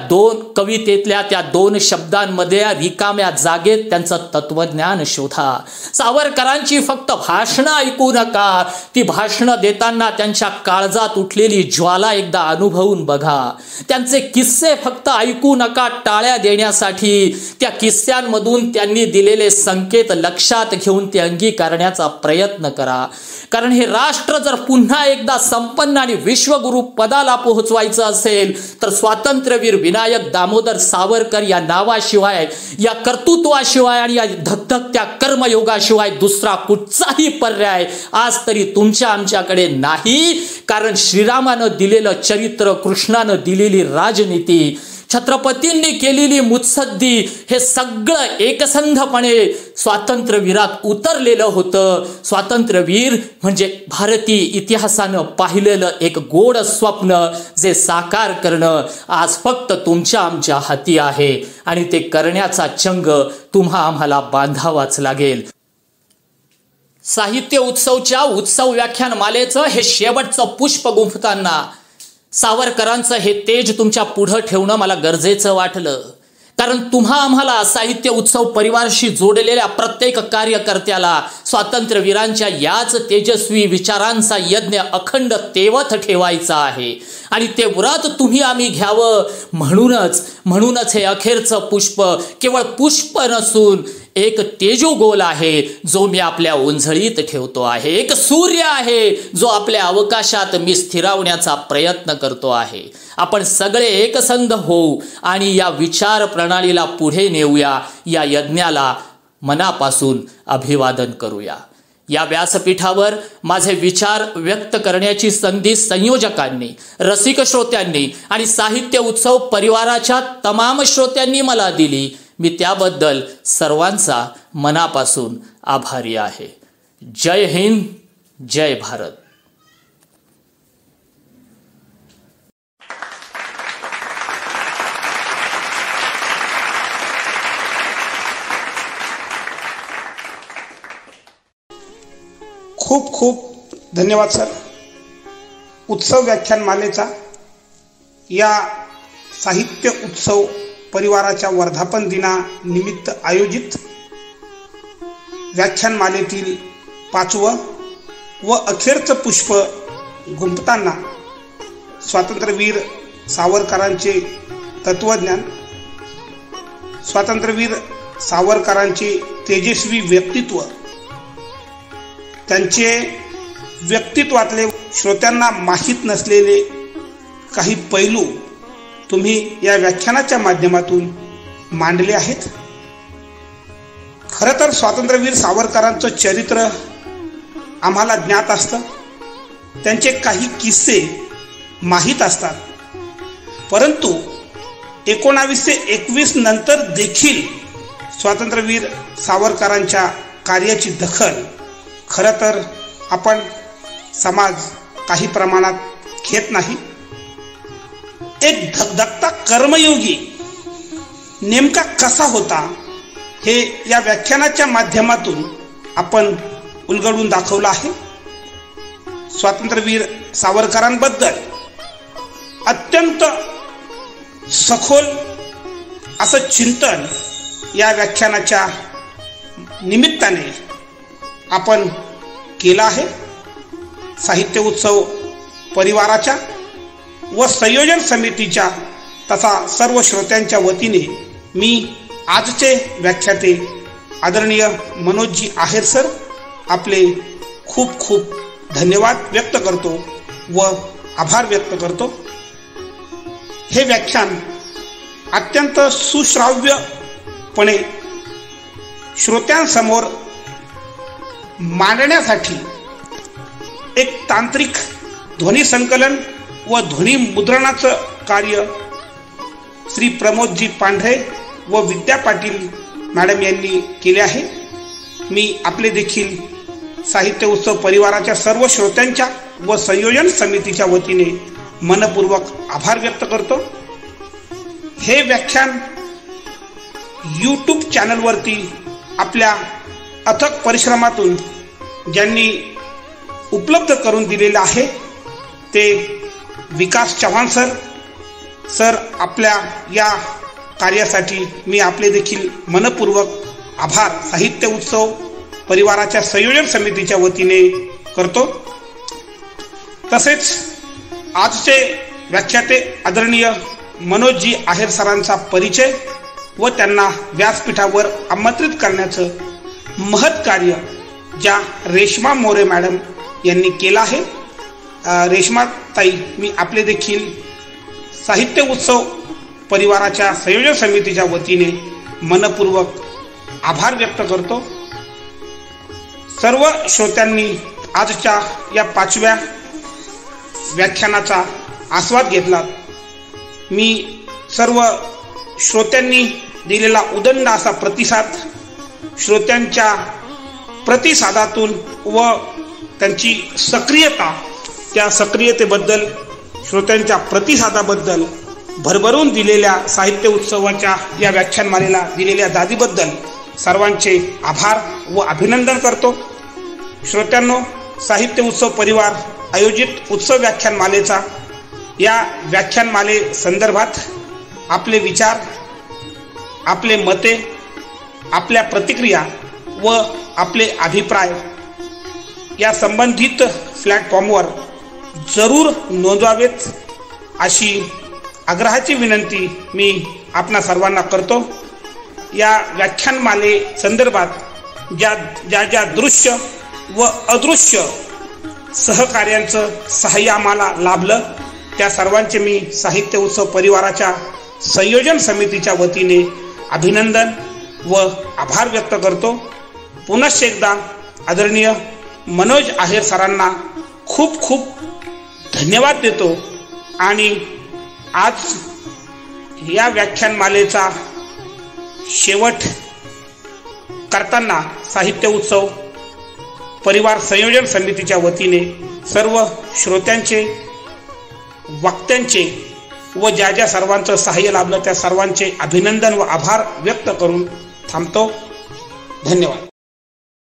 कवितेतल्या दोन शब्दांमध्ये रिकाम्या जागेत त्यांचं तत्वज्ञान शोधा. सावरकरांची फक्त भाषणं ऐकू नका, ती भाषणं देताना त्यांच्या काळजात उठलेली ज्वाला एकदा अनुभवून बघा. त्यांचे किस्से फक्त ऐकू नका टाळ्या देण्यासाठी, त्या किस्स्यांमधून त्यांनी दिलेले संकेत लक्षात घेऊन ते अंगीकारण्याचा प्रयत्न करा. कारण हे राष्ट्र जर पुन्हा एकदा संपन्न आणि विश्वगुरु पदाला पोहोचवायचं असेल तर स्वातंत्र्यवीर विनायक दामोदर सावरकर या नावाशिवाय, या कर्तृत्वाशिवाय आणि या धगधगत्या कर्मयोगाशिवाय दुसरा कुठचाही पर्याय आज तरी तुमच्या आमच्याकडे नाही. कारण श्रीरामानं दिलेलं चरित्र, कृष्णानं दिलेली राजनीती, छत्रपतींनी केलेली मुत्सद्दी, हे सगळं एकसंधपणे स्वातंत्र्यवीरात उतरलेलं होतं. स्वातंत्र्यवीर म्हणजे भारतीय इतिहासानं पाहिलेलं एक गोड स्वप्न, जे साकार करणं आज फक्त तुमच्या आमच्या हाती आहे आणि ते करण्याचा चंग तुम्हा आम्हाला बांधावाच लागेल. साहित्य उत्सवच्या उत्सव व्याख्यानमालेचं हे शेवटचं पुष्प गुंफताना सावरकरांचं हे तेज तुमच्या पुढं ठेवणं मला गरजेचं वाटलं. कारण तुम्हा आम्हाला साहित्य उत्सव परिवाराशी जोडलेल्या प्रत्येक कार्यकर्त्याला स्वातंत्र्यवीरांच्या याच तेजस्वी विचारांचा यज्ञ अखंड तेवत ठेवायचा आहे आणि ते व्रत तुम्ही आम्ही घ्यावं. म्हणूनच हे अखेरचं पुष्प केवळ पुष्प नसून एक तेजोगोल आहे जो मी आपल्या ओंझळीत ठेवतो आहे. एक सूर्य आहे जो आपल्या अवकाशात मी स्थिरावण्याचा प्रयत्न करतो आहे. आपण सगळे एकसंध होऊ आणि या विचार प्रणालीला पुढे नेऊया. या यज्ञाला मनापासून अभिवादन करूया. या व्यासपीठावर माझे विचार व्यक्त करण्याची संधी संयोजकांनी, रसिक श्रोत्यांनी आणि साहित्य उत्सव परिवाराच्या तमाम श्रोत्यांनी मला दिली. मी त्याबद्दल सर्वांचा मनापासून आभारी आहे. जय हिंद, जय भारत. खूप खूप धन्यवाद सर. उत्सव व्याख्यानमालेचा या साहित्य उत्सव परिवाराच्या वर्धापन दिनानिमित्त आयोजित व्याख्यानमालेतील 5वं व अखेरचं पुष्प गुंफताना स्वातंत्र्यवीर सावरकरांचे तत्वज्ञान, स्वातंत्र्यवीर सावरकरांचे तेजस्वी व्यक्तित्व, त्यांचे व्यक्तित्वातले श्रोत्यांना माहीत नसलेले काही पैलू तुम्ही या व्याख्यानाच्या माध्यमातून मांडले आहेत. खरं तर स्वातंत्र्यवीर सावरकरांचं चरित्र आम्हाला ज्ञात असतं, त्यांचे काही किस्से माहीत असतात, परंतु 1921 नंतर देखील स्वातंत्र्यवीर सावरकरांच्या कार्याची दखल खरं तर आपण समाज काही प्रमाणात घेत नाही. एक धगधगता कर्मयोगी नेमका कसा होता हे या व्याख्यानाच्या माध्यमातून आपण उलगडून दाखवलं आहे. स्वातंत्र्यवीर सावरकरांबद्दल अत्यंत सखोल असं चिंतन या व्याख्यानाच्या निमित्ताने आपण केलं आहे. साहित्य उत्सव परिवाराच्या व संयोजन समितीच्या तथा सर्व श्रोत्यांच्या वतीने मी आजचे व्याख्याते आदरणीय मनोजजी आहेर सर आपले खूप खूप धन्यवाद व्यक्त करतो व आभार व्यक्त करतो. हे व्याख्यान अत्यंत सुश्राव्यपणे श्रोत्यांसमोर मांडण्यासाठी एक तांत्रिक ध्वनी संकलन व ध्वनी मुद्रणाचं कार्य श्री प्रमोदजी पांढरे व विद्या पाटील मॅडम यांनी केले आहे. मी आपले देखील साहित्य उत्सव परिवाराच्या सर्व श्रोत्यांच्या व संयोजन समितीच्या वतीने मनपूर्वक आभार व्यक्त करतो. हे व्याख्यान YouTube चॅनलवरती आपल्या अथक परिश्रमातून ज्यांनी उपलब्ध करून दिलेलं आहे ते विकास चव्हाण सर आपल्या या कार्यासाठी मी आपले देखील मनपूर्वक आभार साहित्य उत्सव परिवाराच्या संयोजन समितीच्या वतीने करतो। तसेच आजचे व्याख्याते आदरणीय मनोजजी आहेर सरांचा परिचय व त्यांना व्यासपीठावर आमंत्रित करण्याचं महत् कार्य ज्या रेश्मा मोरे मॅडम यांनी केलं आहे, रेश्मा ताई मी आपले देखील साहित्य उत्सव परिवाराच्या संयोजन समितीच्या वतीने मनपूर्वक आभार व्यक्त करतो। सर्व श्रोत्यांनी आजच्या या 5व्या व्याख्यानाचा आस्वाद घेतला। मी सर्व श्रोत्यांनी दिलेला उदंड असा प्रतिसाद, श्रोत्यांच्या प्रतिसादातून व त्यांची सक्रियता, त्या सक्रियतेबद्दल, श्रोत्यांच्या प्रतिसादाबद्दल, भरभरून दिलेल्या साहित्य उत्सवाच्या या व्याख्यानमालेला दिलेल्या दादीबद्दल सर्वांचे आभार व अभिनंदन करतो। श्रोत्यांनो, साहित्य उत्सव परिवार आयोजित उत्सव व्याख्यानमालेचा या व्याख्यानमाले संदर्भात आपले विचार, आपले मते, आपल्या प्रतिक्रिया व आपले अभिप्राय या संबंधित प्लॅटफॉर्मवर जरूर नोंदवावेत अशी आग्रहाची विनंती मी आपणा सर्वांना करतो। या व्याख्यानमाले संदर्भात ज्या दृश्य व अदृश्य सहकार्यांचं सहाय्य आम्हाला लाभलं त्या सर्वांचे मी साहित्य उत्सव परिवाराच्या संयोजन समितीच्या वतीने अभिनंदन व आभार व्यक्त करतो। पुनश्च एकदा आदरणीय मनोज आहेर सरांना खूप खूप धन्यवाद देतो आणि आज या व्याख्यानमालेचा शेवट करताना साहित्य उत्सव परिवार संयोजन समितीच्या वतीने सर्व श्रोत्यांचे, वक्त्यांचे व ज्या सर्वांचं सहाय्य लाभलं त्या सर्वांचे अभिनंदन व आभार व्यक्त करून थांबतो। धन्यवाद।